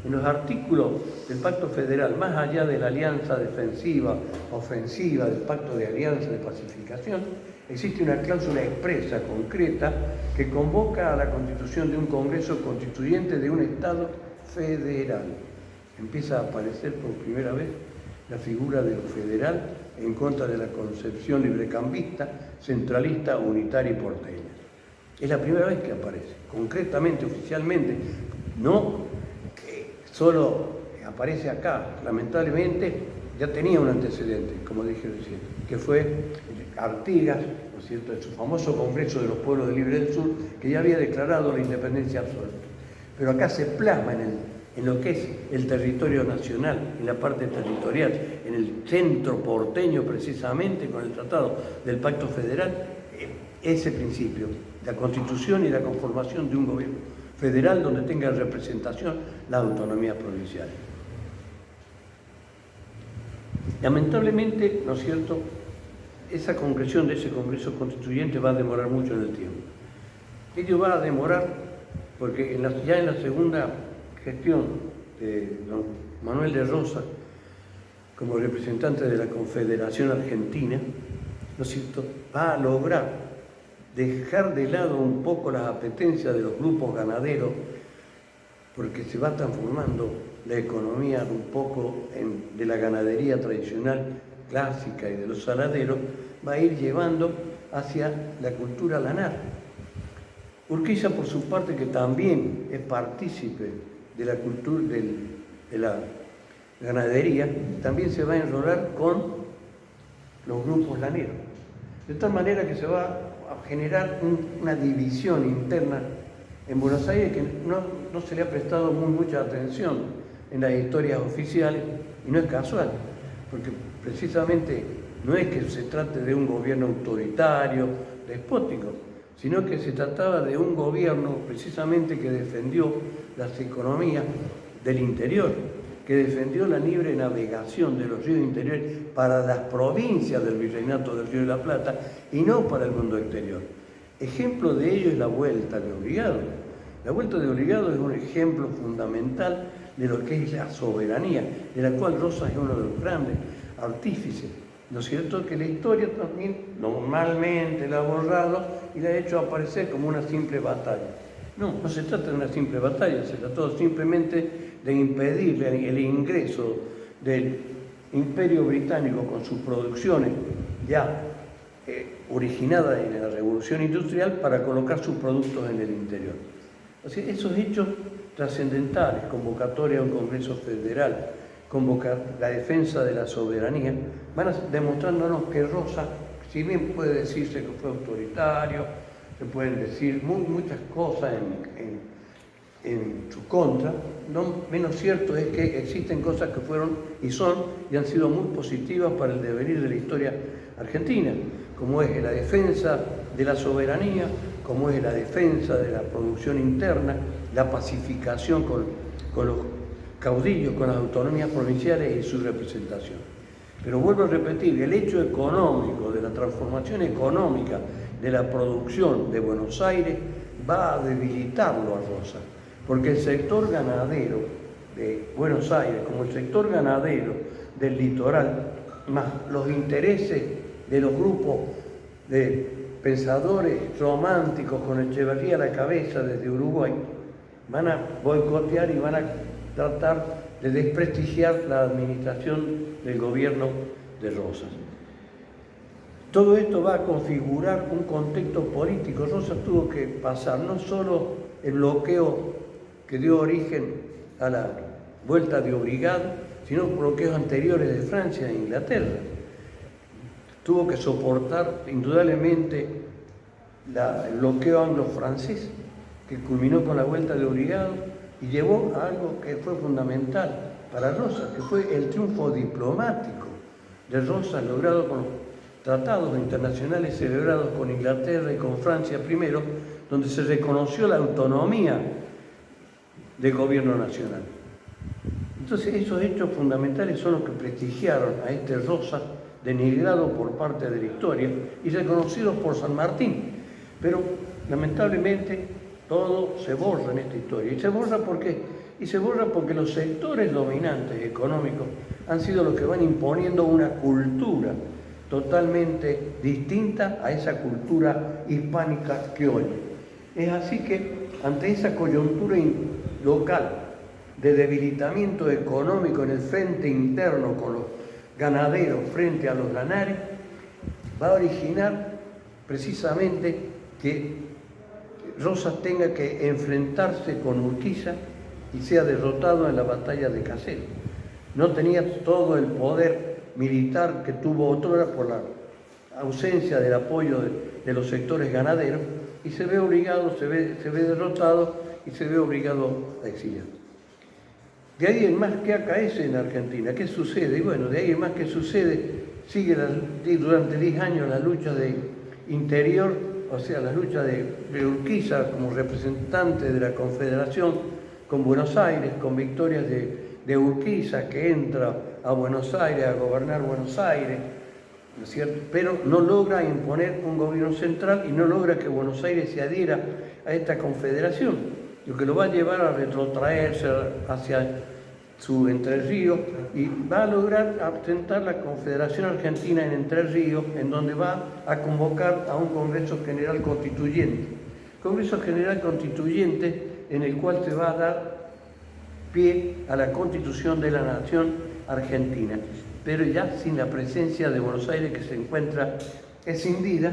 Speaker 1: En los artículos del Pacto Federal, más allá de la alianza defensiva, ofensiva, del Pacto de Alianza de Pacificación, existe una cláusula expresa, concreta, que convoca a la constitución de un Congreso Constituyente de un Estado federal. Empieza a aparecer por primera vez la figura de lo federal en contra de la concepción librecambista, centralista, unitaria y porteña. Es la primera vez que aparece, concretamente, oficialmente, no solo aparece acá. Lamentablemente ya tenía un antecedente, como dije recién, que fue Artigas, ¿no es cierto?, en su famoso Congreso de los Pueblos Libres del Sur, que ya había declarado la independencia absoluta. Pero acá se plasma en lo que es el territorio nacional, en la parte territorial, en el centro porteño precisamente, con el Tratado del Pacto Federal, ese principio, la constitución y la conformación de un gobierno federal donde tenga representación la autonomía provincial. Lamentablemente, ¿no es cierto?, esa concreción de ese Congreso Constituyente va a demorar mucho en el tiempo. Ello va a demorar porque ya en la segunda gestión de don Manuel de Rosas, como representante de la Confederación Argentina, ¿no es cierto?, va a lograr dejar de lado un poco las apetencias de los grupos ganaderos, porque se va transformando la economía un poco de la ganadería tradicional, clásica y de los saladeros, va a ir llevando hacia la cultura lanar. Urquiza, por su parte, que también es partícipe de la cultura de la ganadería, también se va a enrolar con los grupos laneros. De tal manera que se va a generar una división interna en Buenos Aires que no se le ha prestado mucha atención en las historias oficiales, y no es casual, porque precisamente no es que se trate de un gobierno autoritario, despótico, sino que se trataba de un gobierno precisamente que defendió las economías del interior, que defendió la libre navegación de los ríos interiores para las provincias del Virreinato del Río de la Plata y no para el mundo exterior. Ejemplo de ello es la Vuelta de Obligado. La Vuelta de Obligado es un ejemplo fundamental de lo que es la soberanía, de la cual Rosas es uno de los grandes artífices. ¿No es cierto?, que la historia también normalmente la ha borrado y la ha hecho aparecer como una simple batalla. No se trata de una simple batalla, se trató simplemente de impedir el ingreso del Imperio Británico con sus producciones ya originadas en la Revolución Industrial para colocar sus productos en el interior. O sea, esos hechos trascendentales, convocatoria a un Congreso Federal, convocar la defensa de la soberanía, van demostrándonos que Rosas, si bien puede decirse que fue autoritario, se pueden decir muchas cosas en su contra, no menos cierto es que existen cosas que fueron y son y han sido muy positivas para el devenir de la historia argentina, como es la defensa de la soberanía, como es la defensa de la producción interna, la pacificación con los caudillos, con las autonomías provinciales y su representación. Pero vuelvo a repetir, el hecho económico, de la transformación económica de la producción de Buenos Aires, va a debilitarlo a Rosas, porque el sector ganadero de Buenos Aires, como el sector ganadero del litoral, más los intereses de los grupos de pensadores románticos con Echeverría a la cabeza desde Uruguay, van a boicotear y van a tratar de desprestigiar la administración del gobierno de Rosas. Todo esto va a configurar un contexto político. Rosas tuvo que pasar no solo el bloqueo que dio origen a la Vuelta de Obligado, sino bloqueos anteriores de Francia e Inglaterra. Tuvo que soportar indudablemente el bloqueo anglo-francés, que culminó con la Vuelta de Obligado y llevó a algo que fue fundamental para Rosas, que fue el triunfo diplomático de Rosas logrado con los tratados internacionales celebrados con Inglaterra y con Francia primero, donde se reconoció la autonomía del gobierno nacional. Entonces esos hechos fundamentales son los que prestigiaron a este Rosas, denigrado por parte de la historia y reconocido por San Martín. Pero lamentablemente todo se borra en esta historia. ¿Y se borra por qué? Y se borra porque los sectores dominantes económicos han sido los que van imponiendo una cultura totalmente distinta a esa cultura hispánica criolla. Es así que ante esa coyuntura local de debilitamiento económico en el frente interno con los ganaderos frente a los lanares, va a originar precisamente que Rosas tenga que enfrentarse con Urquiza y sea derrotado en la batalla de Caseros. No tenía todo el poder militar que tuvo otrora por la ausencia del apoyo de los sectores ganaderos y se ve obligado, se ve derrotado y se ve obligado a exiliar. De ahí en más, ¿qué acaece en Argentina? ¿Qué sucede? Y bueno, de ahí en más, ¿qué sucede? Sigue durante 10 años la lucha de interior, o sea, la lucha de Urquiza como representante de la Confederación con Buenos Aires, con victorias de Urquiza, que entra a Buenos Aires, a gobernar Buenos Aires, ¿no es cierto? Pero no logra imponer un gobierno central y no logra que Buenos Aires se adhiera a esta confederación, lo que lo va a llevar a retrotraerse hacia su Entre Ríos y va a lograr asentar la Confederación Argentina en Entre Ríos, en donde va a convocar a un Congreso General Constituyente. Congreso General Constituyente en el cual se va a dar pie a la Constitución de la Nación Argentina, pero ya sin la presencia de Buenos Aires, que se encuentra escindida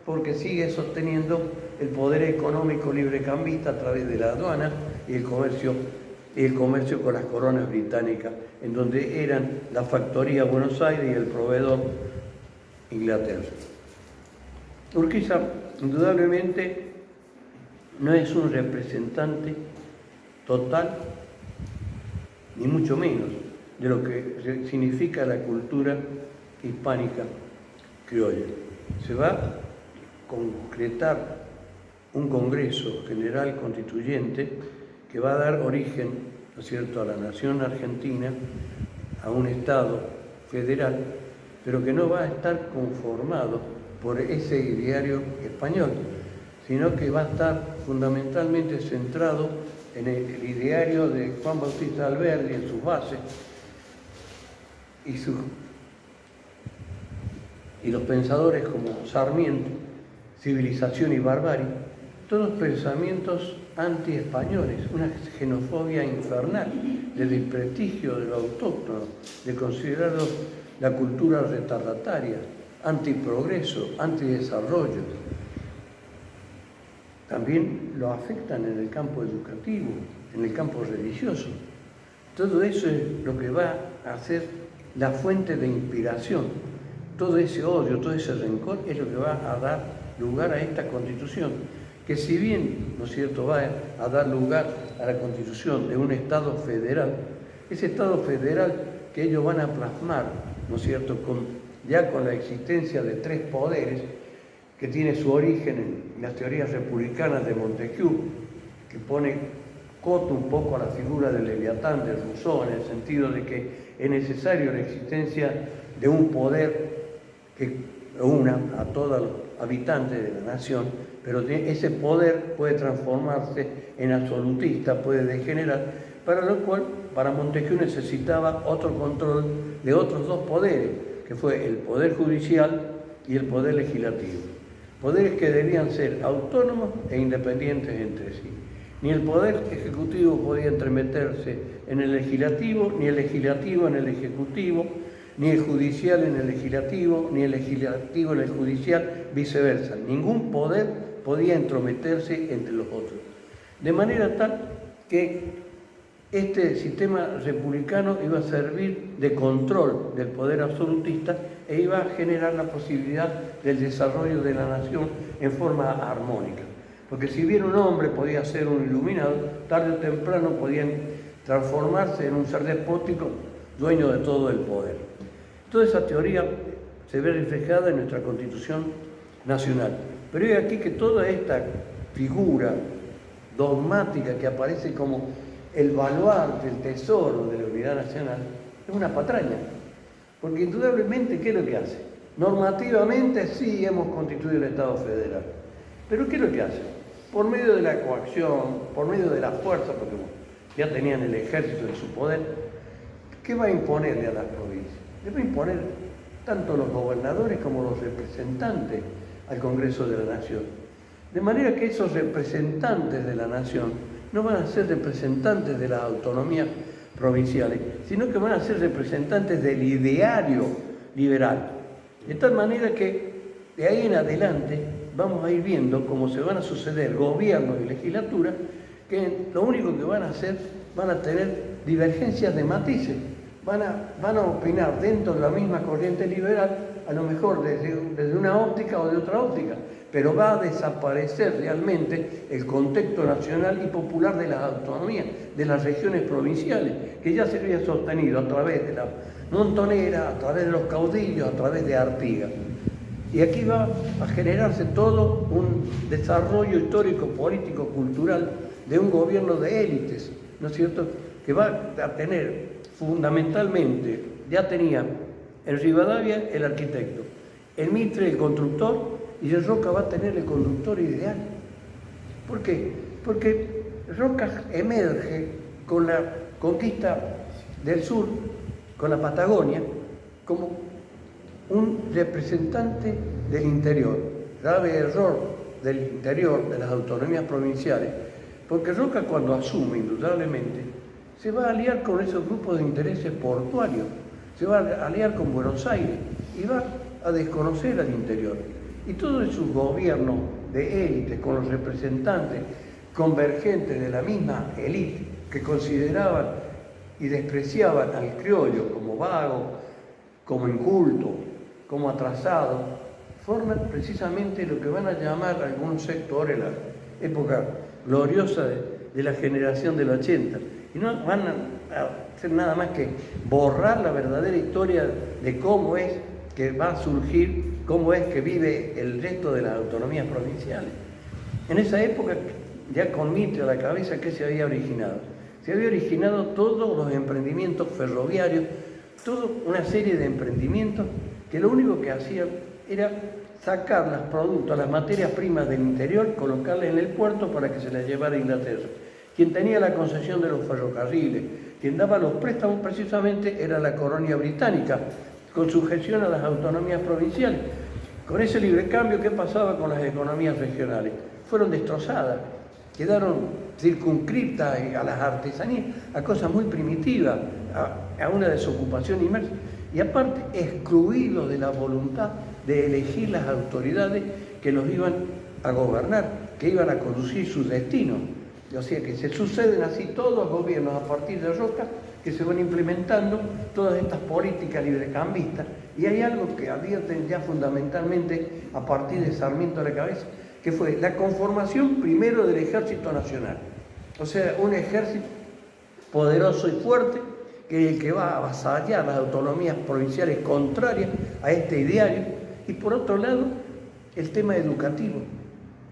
Speaker 1: porque sigue sosteniendo el poder económico librecambista a través de la aduana y el comercio con las coronas británicas, en donde eran la factoría Buenos Aires y el proveedor Inglaterra. Urquiza, indudablemente, no es un representante total, ni mucho menos, de lo que significa la cultura hispánica criolla. Se va a concretar un Congreso General Constituyente que va a dar origen, ¿no es cierto?, a la nación argentina, a un Estado federal, pero que no va a estar conformado por ese ideario español, sino que va a estar fundamentalmente centrado en el ideario de Juan Bautista Alberdi, en sus bases, y los pensadores como Sarmiento, Civilización y Barbarie, todos pensamientos anti-españoles, una xenofobia infernal, de desprestigio de lo autóctono, de considerarlo la cultura retardataria, antiprogreso, antidesarrollo. También lo afectan en el campo educativo, en el campo religioso. Todo eso es lo que va a ser la fuente de inspiración. Todo ese odio, todo ese rencor es lo que va a dar lugar a esta Constitución, que si bien, ¿no es cierto?, va a dar lugar a la constitución de un Estado federal, ese Estado federal que ellos van a plasmar, ¿no es cierto?, ya con la existencia de 3 poderes, que tiene su origen en las teorías republicanas de Montesquieu, que pone coto un poco a la figura del Leviatán, de Rousseau, en el sentido de que es necesario la existencia de un poder que una a todos los habitantes de la nación, pero ese poder puede transformarse en absolutista, puede degenerar, para lo cual, para Montesquieu necesitaba otro control de otros 2 poderes, que fue el poder judicial y el poder legislativo. Poderes que debían ser autónomos e independientes entre sí. Ni el poder ejecutivo podía entremeterse en el legislativo, ni el legislativo en el ejecutivo, ni el judicial en el legislativo, ni el legislativo en el judicial, viceversa. Ningún poder podía entrometerse entre los otros. De manera tal que este sistema republicano iba a servir de control del poder absolutista e iba a generar la posibilidad del desarrollo de la nación en forma armónica. Porque si bien un hombre podía ser un iluminado, tarde o temprano podían transformarse en un ser despótico, dueño de todo el poder. Toda esa teoría se ve reflejada en nuestra Constitución Nacional. Pero es aquí que toda esta figura dogmática que aparece como el baluarte, el tesoro de la unidad nacional, es una patraña. Porque indudablemente, ¿qué es lo que hace? Normativamente sí hemos constituido el Estado federal. Pero ¿qué es lo que hace? Por medio de la coacción, por medio de la fuerza, porque ya tenían el ejército en su poder, ¿qué va a imponerle a las provincias? Le va a imponer tanto los gobernadores como los representantes al Congreso de la Nación. De manera que esos representantes de la Nación no van a ser representantes de las autonomías provinciales, sino que van a ser representantes del ideario liberal. De tal manera que de ahí en adelante vamos a ir viendo cómo se van a suceder gobiernos y legislaturas que lo único que van a hacer, van a tener divergencias de matices, van a opinar dentro de la misma corriente liberal, a lo mejor desde una óptica o de otra óptica, pero va a desaparecer realmente el contexto nacional y popular de las autonomías, de las regiones provinciales, que ya se había sostenido a través de la Montonera, a través de los caudillos, a través de Artigas. Y aquí va a generarse todo un desarrollo histórico, político, cultural de un gobierno de élites, ¿no es cierto?, que va a tener fundamentalmente, ya tenía en Rivadavia el arquitecto, en Mitre el constructor, y en Roca va a tener el conductor ideal. ¿Por qué? Porque Roca emerge con la conquista del sur, con la Patagonia, como un representante del interior. Grave error del interior, de las autonomías provinciales, porque Roca, cuando asume, indudablemente, se va a aliar con esos grupos de intereses portuarios, se va a aliar con Buenos Aires y va a desconocer al interior. Y todos esos gobiernos de élite, con los representantes convergentes de la misma élite, que consideraban y despreciaban al criollo como vago, como inculto, como atrasado, forman precisamente lo que van a llamar algunos sectores la época gloriosa de la generación del 80. Y no van a hacer nada más que borrar la verdadera historia de cómo es que va a surgir, cómo es que vive el resto de las autonomías provinciales. En esa época, ya con Mitre a la cabeza, ¿qué se había originado? Se había originado todos los emprendimientos ferroviarios, toda una serie de emprendimientos que lo único que hacían era sacar los productos, las materias primas del interior, colocarlas en el puerto para que se las llevara a Inglaterra. Quien tenía la concesión de los ferrocarriles, quien daba los préstamos precisamente era la colonia británica, con sujeción a las autonomías provinciales. Con ese libre cambio, ¿qué pasaba con las economías regionales? Fueron destrozadas, quedaron circunscriptas a las artesanías, a cosas muy primitivas, a una desocupación inmersa, y aparte excluidos de la voluntad de elegir las autoridades que los iban a gobernar, que iban a conducir sus destinos. O sea que se suceden así todos los gobiernos a partir de Roca, que se van implementando todas estas políticas librecambistas, y hay algo que advierten ya fundamentalmente a partir de Sarmiento a la cabeza, que fue la conformación primero del Ejército Nacional, o sea, un ejército poderoso y fuerte, que es el que va a avasallar las autonomías provinciales contrarias a este ideario, y por otro lado, el tema educativo.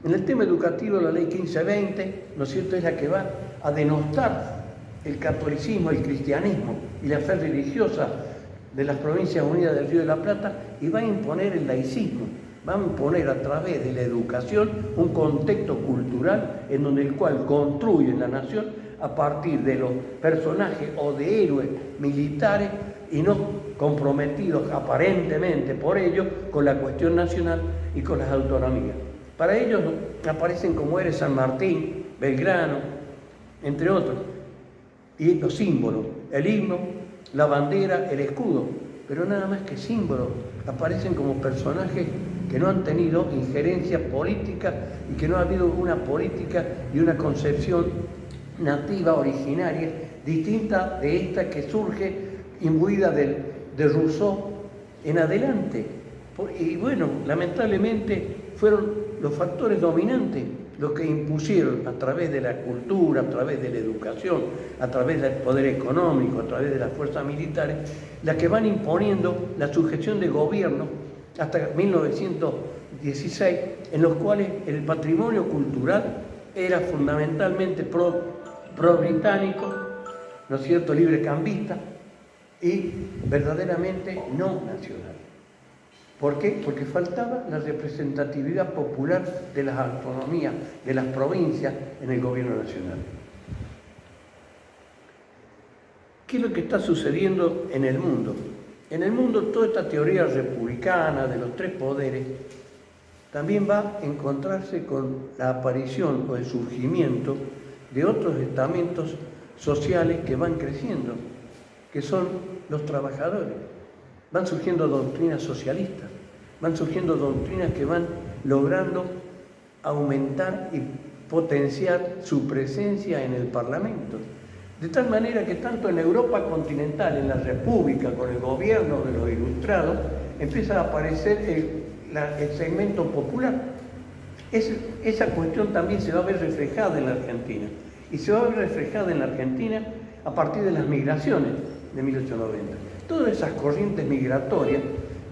Speaker 1: En el tema educativo, la ley 1520, ¿no es cierto?, es la que va a denostar el catolicismo, el cristianismo y la fe religiosa de las Provincias Unidas del Río de la Plata, y va a imponer el laicismo, va a imponer a través de la educación un contexto cultural en donde el cual construyen la nación a partir de los personajes o de héroes militares y no comprometidos aparentemente por ello con la cuestión nacional y con las autonomías. Para ellos aparecen como héroes San Martín, Belgrano, entre otros, y los símbolos, el himno, la bandera, el escudo, pero nada más que símbolos, aparecen como personajes que no han tenido injerencia política y que no ha habido una política y una concepción nativa, originaria, distinta de esta que surge imbuida de Rousseau en adelante. Y bueno, lamentablemente fueron los factores dominantes los que impusieron a través de la cultura, a través de la educación, a través del poder económico, a través de las fuerzas militares, las que van imponiendo la sujeción de gobierno hasta 1916 en los cuales el patrimonio cultural era fundamentalmente pro-británico, ¿no es cierto?, librecambista y verdaderamente no nacional. ¿Por qué? Porque faltaba la representatividad popular de las autonomías, de las provincias en el gobierno nacional. ¿Qué es lo que está sucediendo en el mundo? En el mundo toda esta teoría republicana de los tres poderes también va a encontrarse con la aparición o el surgimiento de otros estamentos sociales que van creciendo, que son los trabajadores. Van surgiendo doctrinas socialistas, van surgiendo doctrinas que van logrando aumentar y potenciar su presencia en el Parlamento. De tal manera que tanto en Europa continental, en la República, con el gobierno de los ilustrados, empieza a aparecer el segmento popular. Esa cuestión también se va a ver reflejada en la Argentina. Y se va a ver reflejada en la Argentina a partir de las migraciones de 1890. Todas esas corrientes migratorias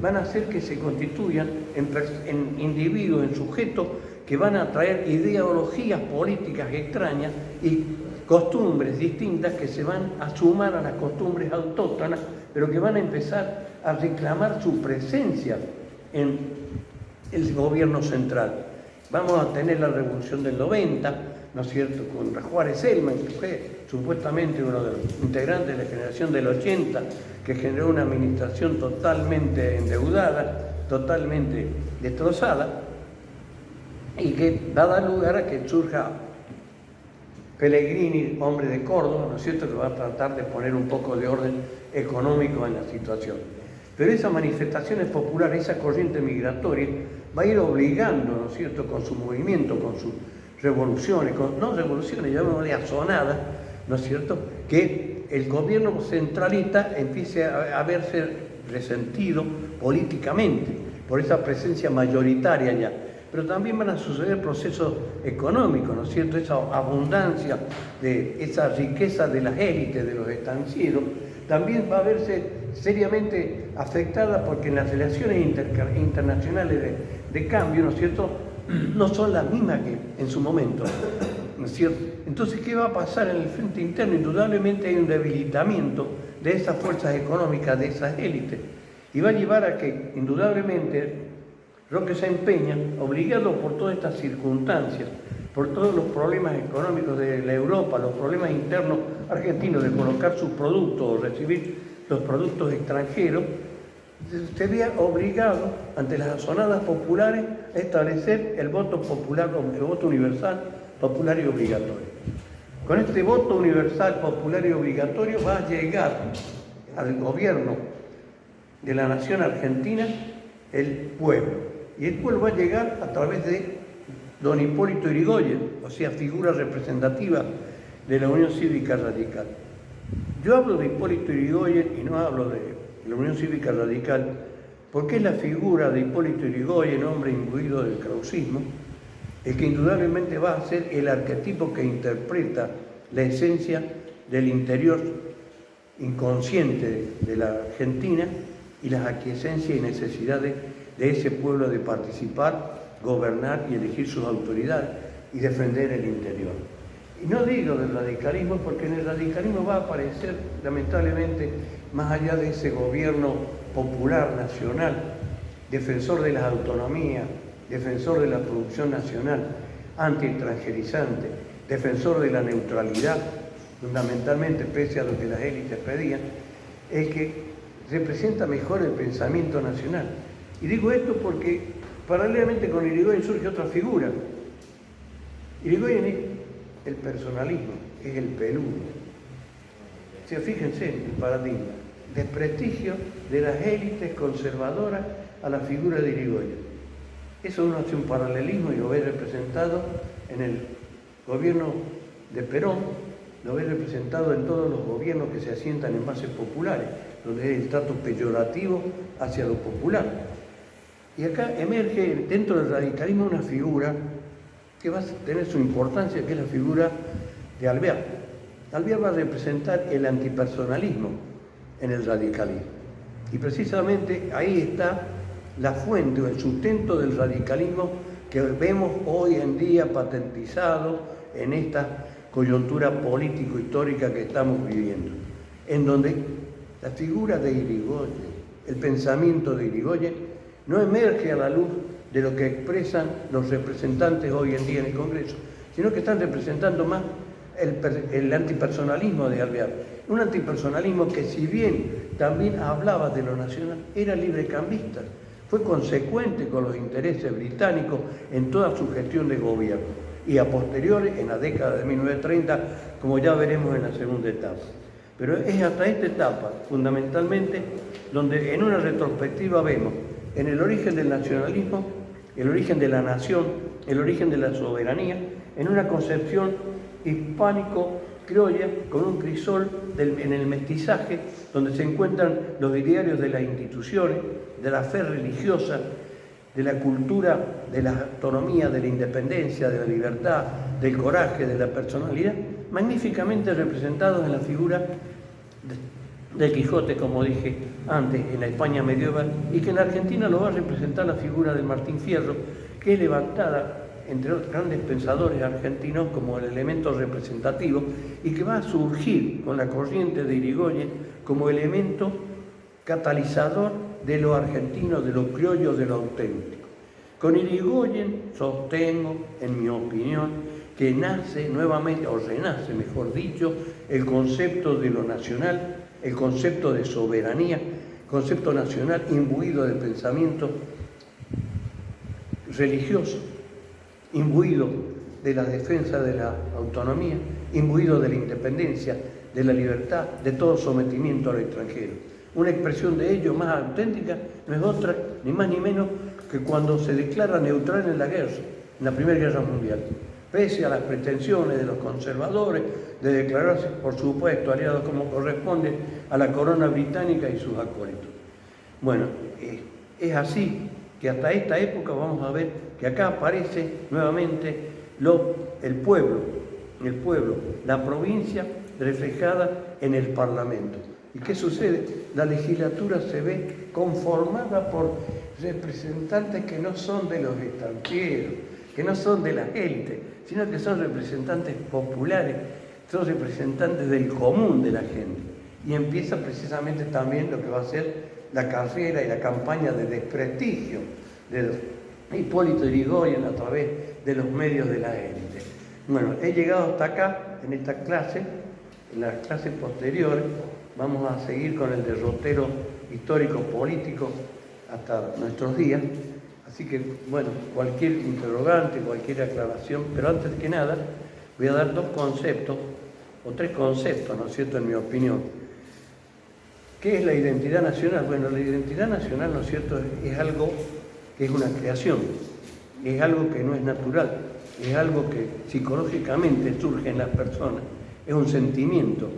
Speaker 1: van a hacer que se constituyan en individuos, en sujetos que van a traer ideologías políticas extrañas y costumbres distintas que se van a sumar a las costumbres autóctonas, pero que van a empezar a reclamar su presencia en el gobierno central. Vamos a tener la Revolución del 90, ¿no es cierto?, con Juárez Celman, que fue supuestamente uno de los integrantes de la generación del 80, que generó una administración totalmente endeudada, totalmente destrozada, y que va a dar lugar a que surja Pellegrini, hombre de Córdoba, ¿no es cierto?, que va a tratar de poner un poco de orden económico en la situación. Pero esas manifestaciones populares, esa corriente migratoria, va a ir obligando, ¿no es cierto?, con su movimiento, con sus revoluciones, no revoluciones, llamémosle azonadas, ¿no es cierto?, que el gobierno centralista empiece a verse resentido políticamente por esa presencia mayoritaria ya. Pero también van a suceder procesos económicos, ¿no es cierto?, esa abundancia, de esa riqueza de las élites, de los estancieros, también va a verse seriamente afectada porque en las relaciones internacionales de cambio, ¿no es cierto?, no son las mismas que en su momento, ¿no es cierto? Entonces, ¿qué va a pasar en el frente interno? Indudablemente hay un debilitamiento de esas fuerzas económicas, de esas élites, y va a llevar a que, indudablemente, Roque Sáenz Peña, obligado por todas estas circunstancias, por todos los problemas económicos de la Europa, los problemas internos argentinos de colocar sus productos o recibir los productos extranjeros, se vea obligado ante las azonadas populares a establecer el voto popular, el voto universal, popular y obligatorio. Con este voto universal, popular y obligatorio va a llegar al gobierno de la nación argentina el pueblo. Y el pueblo va a llegar a través de don Hipólito Yrigoyen, o sea, figura representativa de la Unión Cívica Radical. Yo hablo de Hipólito Yrigoyen y no hablo de la Unión Cívica Radical porque es la figura de Hipólito Yrigoyen, hombre imbuido del krausismo, el que indudablemente va a ser el arquetipo que interpreta la esencia del interior inconsciente de la Argentina y las aquiescencias y necesidades de ese pueblo de participar, gobernar y elegir sus autoridades y defender el interior. Y no digo del radicalismo porque en el radicalismo va a aparecer, lamentablemente, más allá de ese gobierno popular nacional, defensor de las autonomías, defensor de la producción nacional, anti-extranjerizante, defensor de la neutralidad, fundamentalmente pese a lo que las élites pedían, el que representa mejor el pensamiento nacional. Y digo esto porque paralelamente con Yrigoyen surge otra figura. Yrigoyen es el personalismo, es el peludo. O sea, fíjense el paradigma, desprestigio de las élites conservadoras a la figura de Yrigoyen. Eso uno hace un paralelismo y lo ve representado en el gobierno de Perón, lo ve representado en todos los gobiernos que se asientan en bases populares, donde es el trato peyorativo hacia lo popular. Y acá emerge dentro del radicalismo una figura que va a tener su importancia, que es la figura de Alvear. Alvear va a representar el antipersonalismo en el radicalismo. Y precisamente ahí está la fuente o el sustento del radicalismo que vemos hoy en día patentizado en esta coyuntura político-histórica que estamos viviendo, en donde la figura de Irigoyen, el pensamiento de Irigoyen, no emerge a la luz de lo que expresan los representantes hoy en día en el Congreso, sino que están representando más el antipersonalismo de Alvear. Un antipersonalismo que, si bien también hablaba de lo nacional, era librecambista, fue consecuente con los intereses británicos en toda su gestión de gobierno y a posteriori en la década de 1930, como ya veremos en la segunda etapa. Pero es hasta esta etapa, fundamentalmente, donde en una retrospectiva vemos en el origen del nacionalismo, el origen de la nación, el origen de la soberanía, en una concepción hispánico-criolla con un crisol en el mestizaje, donde se encuentran los idearios de las instituciones, de la fe religiosa, de la cultura, de la autonomía, de la independencia, de la libertad, del coraje, de la personalidad, magníficamente representados en la figura de Quijote, como dije antes, en la España medieval, y que en la Argentina lo va a representar la figura de Martín Fierro, que es levantada entre otros grandes pensadores argentinos como el elemento representativo y que va a surgir con la corriente de Irigoyen como elemento catalizador de lo argentino, de lo criollo, de lo auténtico. Con Irigoyen sostengo, en mi opinión, que nace nuevamente, o renace, mejor dicho, el concepto de lo nacional, el concepto de soberanía, concepto nacional imbuido de pensamiento religioso, imbuido de la defensa de la autonomía, imbuido de la independencia, de la libertad, de todo sometimiento al extranjero. Una expresión de ello más auténtica no es otra, ni más ni menos, que cuando se declara neutral en la guerra, en la Primera Guerra Mundial, pese a las pretensiones de los conservadores de declararse, por supuesto, aliados como corresponde a la corona británica y sus acólitos. Bueno, es así que hasta esta época vamos a ver que acá aparece nuevamente el pueblo, la provincia reflejada en el Parlamento. ¿Y qué sucede? La legislatura se ve conformada por representantes que no son de los estancieros, que no son de las élites, sino que son representantes populares, son representantes del común de la gente. Y empieza precisamente también lo que va a ser la carrera y la campaña de desprestigio de Hipólito Yrigoyen a través de los medios de la élite. Bueno, he llegado hasta acá, en esta clase, en las clases posteriores, vamos a seguir con el derrotero histórico-político hasta nuestros días. Así que, bueno, cualquier interrogante, cualquier aclaración, pero antes que nada voy a dar dos conceptos, o tres conceptos, ¿no es cierto?, en mi opinión. ¿Qué es la identidad nacional? Bueno, la identidad nacional, ¿no es cierto?, es algo que es una creación, es algo que no es natural, es algo que psicológicamente surge en las personas, es un sentimiento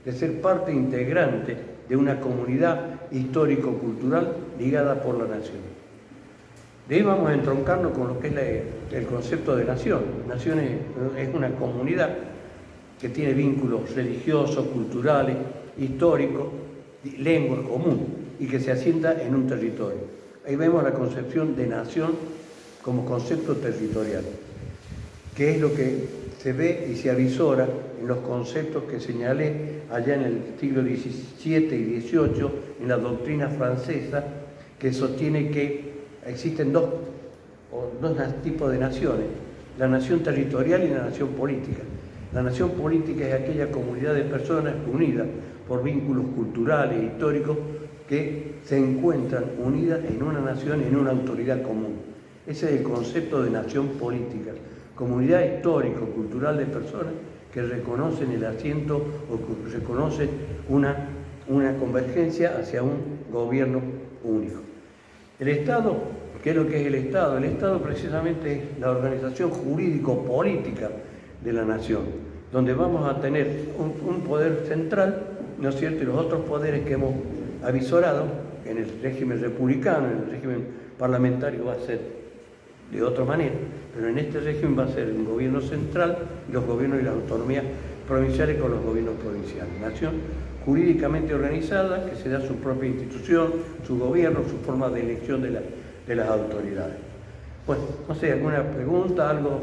Speaker 1: de ser parte integrante de una comunidad histórico-cultural ligada por la nación. De ahí vamos a entroncarnos con lo que es el concepto de nación. Nación es una comunidad que tiene vínculos religiosos, culturales, históricos, lengua común y que se asienta en un territorio. Ahí vemos la concepción de nación como concepto territorial, que es lo que se ve y se avisora en los conceptos que señalé allá en el siglo XVII y XVIII en la doctrina francesa, que sostiene que existen dos tipos de naciones, la nación territorial y la nación política. La nación política es aquella comunidad de personas unidas por vínculos culturales e históricos que se encuentran unidas en una nación y en una autoridad común. Ese es el concepto de nación política, comunidad histórico-cultural de personas que reconocen el asiento o que reconocen una convergencia hacia un gobierno único. El Estado, ¿qué es lo que es el Estado? El Estado precisamente es la organización jurídico-política de la nación, donde vamos a tener un poder central, ¿no es cierto?, y los otros poderes que hemos avisorado en el régimen republicano, en el régimen parlamentario va a ser de otra manera, pero en este régimen va a ser un gobierno central y los gobiernos y las autonomías provinciales con los gobiernos provinciales. Nación jurídicamente organizada que se da su propia institución, su gobierno, su forma de elección de las autoridades. Bueno, no sé, ¿alguna pregunta, algo?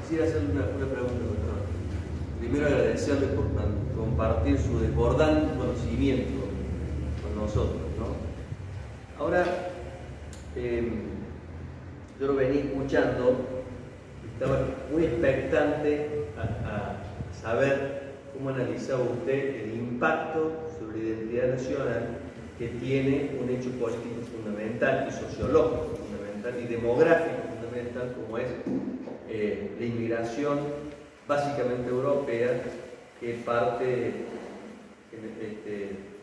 Speaker 2: Quisiera hacerle una pregunta, doctor. Primero agradecerle por compartir su desbordante conocimiento con nosotros, ¿no? Ahora, yo lo venía escuchando, estaba muy expectante a saber cómo analizaba usted el impacto sobre la identidad nacional que tiene un hecho político fundamental y sociológico fundamental y demográfico fundamental como es la inmigración básicamente europea que parte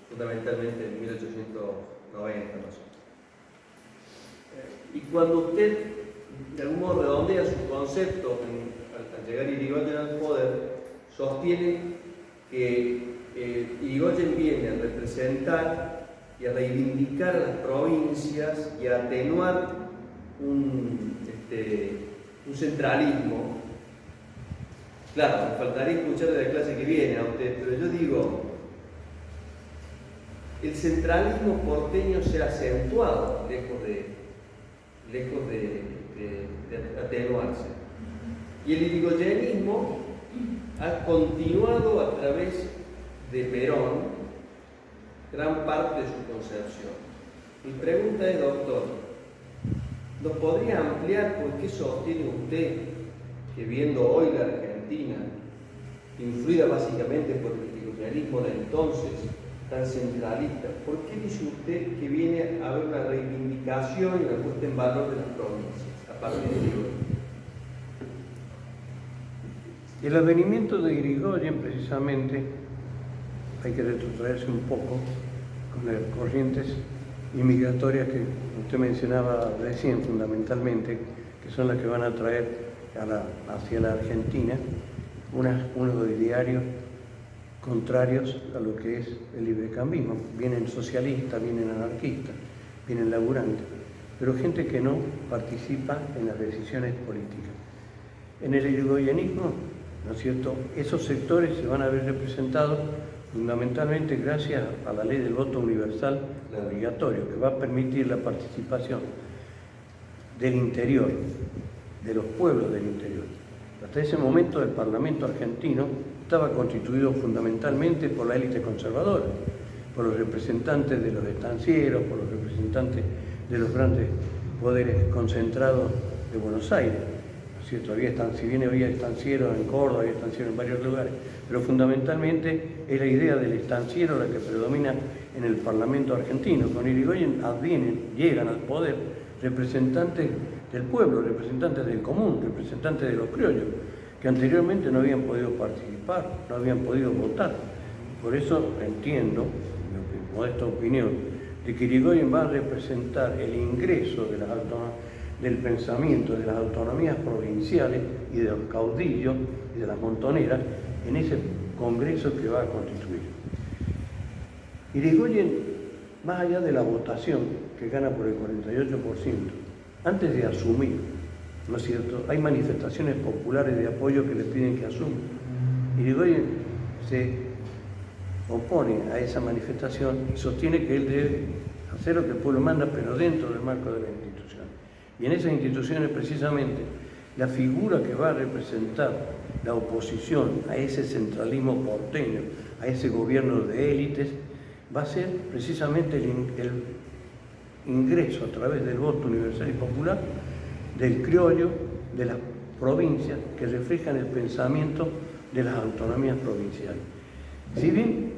Speaker 2: fundamentalmente en 1890 más o menos. Y cuando usted de algún modo redondea su concepto al llegar Irigoyen al poder, sostiene que Irigoyen viene a representar y a reivindicar a las provincias y a atenuar un centralismo. Claro, me faltaría escuchar de la clase que viene a usted, pero yo digo, el centralismo porteño se ha acentuado lejos de atenuarse. Y el irigoyenismo ha continuado a través de Perón gran parte de su concepción. Mi pregunta es, doctor, ¿nos podría ampliar por qué sostiene usted que viendo hoy la Argentina, influida básicamente por el irigoyenismo de entonces, tan centralista, por qué dice usted que viene a haber una reivindicación y una puesta en valor de las provincias a partir de Irigoyen?
Speaker 1: El advenimiento de Irigoyen, precisamente, hay que retrotraerse un poco con las corrientes inmigratorias que usted mencionaba recién, fundamentalmente, que son las que van a traer hacia la Argentina unos idearios contrarios a lo que es el librecambismo. Vienen socialistas, vienen anarquistas, vienen laburantes, pero gente que no participa en las decisiones políticas. En el irigoyenismo, ¿no es cierto?, esos sectores se van a ver representados fundamentalmente gracias a la ley del voto universal obligatorio, que va a permitir la participación del interior, de los pueblos del interior. Hasta ese momento el Parlamento argentino estaba constituido fundamentalmente por la élite conservadora, por los representantes de los estancieros, por los representantes de los grandes poderes concentrados de Buenos Aires. ¿No es cierto? Si bien había estancieros en Córdoba, había estancieros en varios lugares, pero fundamentalmente es la idea del estanciero la que predomina en el Parlamento argentino. Con Irigoyen llegan al poder representantes del pueblo, representantes del común, representantes de los criollos, que anteriormente no habían podido participar, no habían podido votar. Por eso entiendo, en mi modesta opinión, de que Irigoyen va a representar el ingreso del pensamiento de las autonomías provinciales y de los caudillos y de las montoneras en ese congreso que va a constituir. Irigoyen, más allá de la votación, que gana por el 48%, antes de asumir, ¿no es cierto?, hay manifestaciones populares de apoyo que le piden que asuma. Irigoyen se opone a esa manifestación y sostiene que él debe hacer lo que el pueblo manda, pero dentro del marco de las instituciones. Y en esas instituciones, precisamente, la figura que va a representar la oposición a ese centralismo porteño, a ese gobierno de élites, va a ser precisamente el ingreso a través del voto universal y popular del criollo, de las provincias que reflejan el pensamiento de las autonomías provinciales. Si bien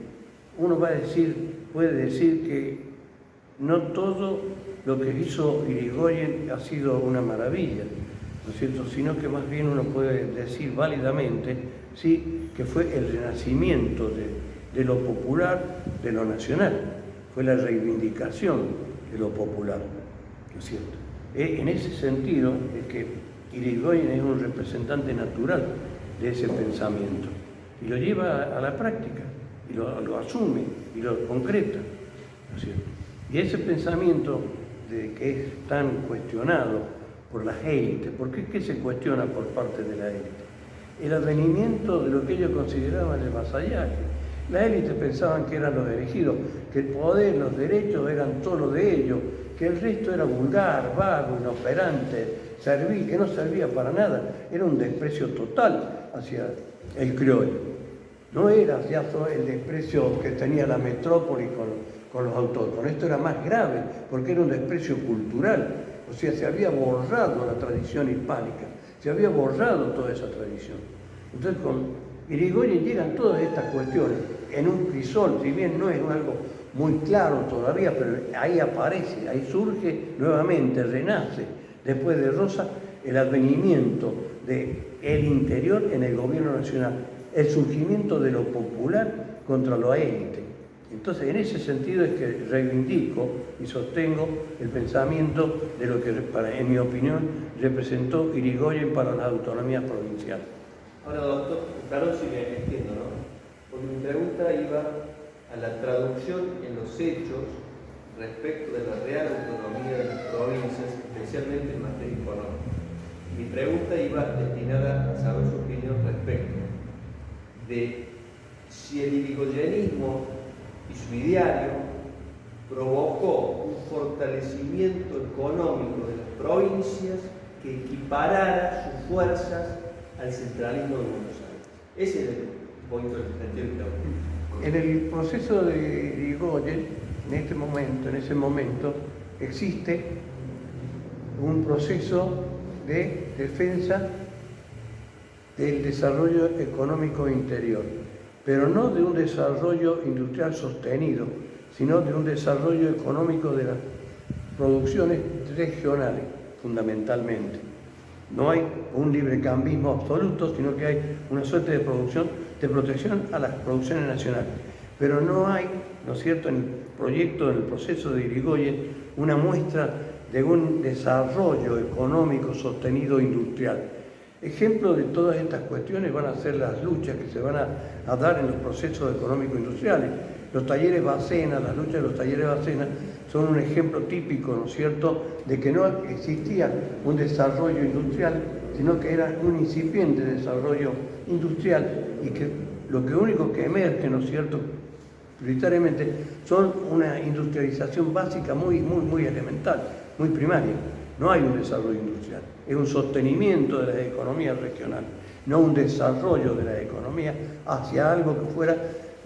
Speaker 1: uno puede decir que no todo lo que hizo Irigoyen ha sido una maravilla, ¿no es cierto?, sino que más bien uno puede decir válidamente, sí, que fue el renacimiento de lo popular, de lo nacional, fue la reivindicación de lo popular, ¿no es cierto? En ese sentido es que Irigoyen es un representante natural de ese pensamiento y lo lleva a la práctica y lo asume y lo concreta, ¿no es cierto? Y ese pensamiento que es tan cuestionado por las élites, ¿por qué se cuestiona por parte de la élite? El advenimiento de lo que ellos consideraban el vasallaje, Las élites pensaban que eran los elegidos, que el poder, los derechos eran solo de ellos, que el resto era vulgar, vago, inoperante, servil, que no servía para nada. Era un desprecio total hacia el criollo. No era ya solo el desprecio que tenía la metrópoli con los autóctonos. Esto era más grave, porque era un desprecio cultural. O sea, se había borrado la tradición hispánica, se había borrado toda esa tradición. Entonces, con Irigoyen llegan todas estas cuestiones en un crisol, si bien no es algo muy claro todavía, pero ahí aparece, ahí surge nuevamente, renace, después de Rosa, el advenimiento del interior en el gobierno nacional, el surgimiento de lo popular contra lo élite. Entonces, en ese sentido es que reivindico y sostengo el pensamiento de lo que, en mi opinión, representó Irigoyen para las autonomías provinciales.
Speaker 2: Ahora, doctor, claro, si me entiendo, ¿no? Porque mi pregunta iba a la traducción en los hechos respecto de la real autonomía de las provincias, especialmente en materia económica. Mi pregunta iba destinada a saber su opinión respecto de si el irigoyenismo y su ideario provocó un fortalecimiento económico de las provincias que equiparara sus fuerzas al centralismo de Buenos Aires. Ese es el punto del sentido que
Speaker 1: En el proceso de Irigoyen, en ese momento, existe un proceso de defensa del desarrollo económico interior, pero no de un desarrollo industrial sostenido, sino de un desarrollo económico de las producciones regionales, fundamentalmente. No hay un librecambismo absoluto, sino que hay una suerte de protección a las producciones nacionales. Pero no hay, ¿no es cierto?, en el proyecto, en el proceso de Irigoyen, una muestra de un desarrollo económico sostenido industrial. Ejemplo de todas estas cuestiones van a ser las luchas que se van a dar en los procesos económicos industriales. Los talleres Bacena, las luchas de los talleres Bacena son un ejemplo típico, ¿no es cierto?, de que no existía un desarrollo industrial, sino que era un incipiente desarrollo industrial y que lo único que emerge, ¿no es cierto?, prioritariamente son una industrialización básica muy elemental, muy primaria. No hay un desarrollo industrial, es un sostenimiento de las economías regionales, no un desarrollo de la economía hacia algo que fuera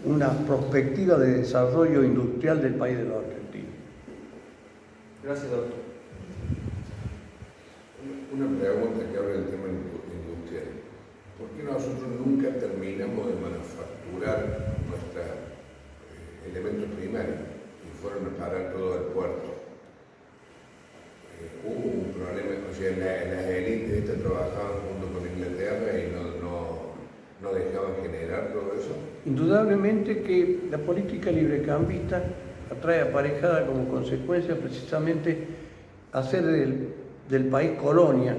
Speaker 1: una perspectiva de desarrollo industrial del país de los argentinos.
Speaker 2: Gracias, doctor.
Speaker 3: Una pregunta que habla del tema industrial. ¿Por qué nosotros nunca terminamos de manufacturar nuestros elementos primarios y fueron a parar todo al puerto? Hubo un problema, o sea, las élites trabajaban junto con Inglaterra y no dejaban generar todo eso.
Speaker 1: Indudablemente que la política librecambista atrae aparejada como consecuencia precisamente hacer del país colonia,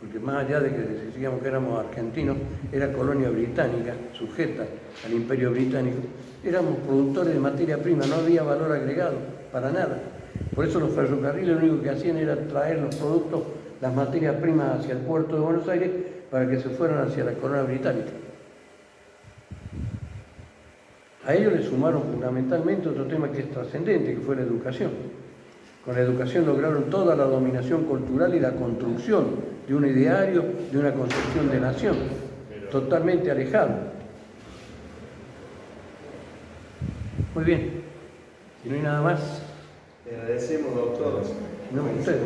Speaker 1: porque más allá de que decíamos que éramos argentinos, era colonia británica, sujeta al imperio británico, éramos productores de materia prima, no había valor agregado, para nada. Por eso los ferrocarriles lo único que hacían era traer los productos, las materias primas hacia el puerto de Buenos Aires para que se fueran hacia la corona británica. A ello le sumaron fundamentalmente otro tema que es trascendente, que fue la educación. Con la educación lograron toda la dominación cultural y la construcción de un ideario, de una concepción de nación, totalmente alejado. Muy bien, si no hay nada más.
Speaker 2: Le agradecemos, doctor.
Speaker 1: No, ustedes.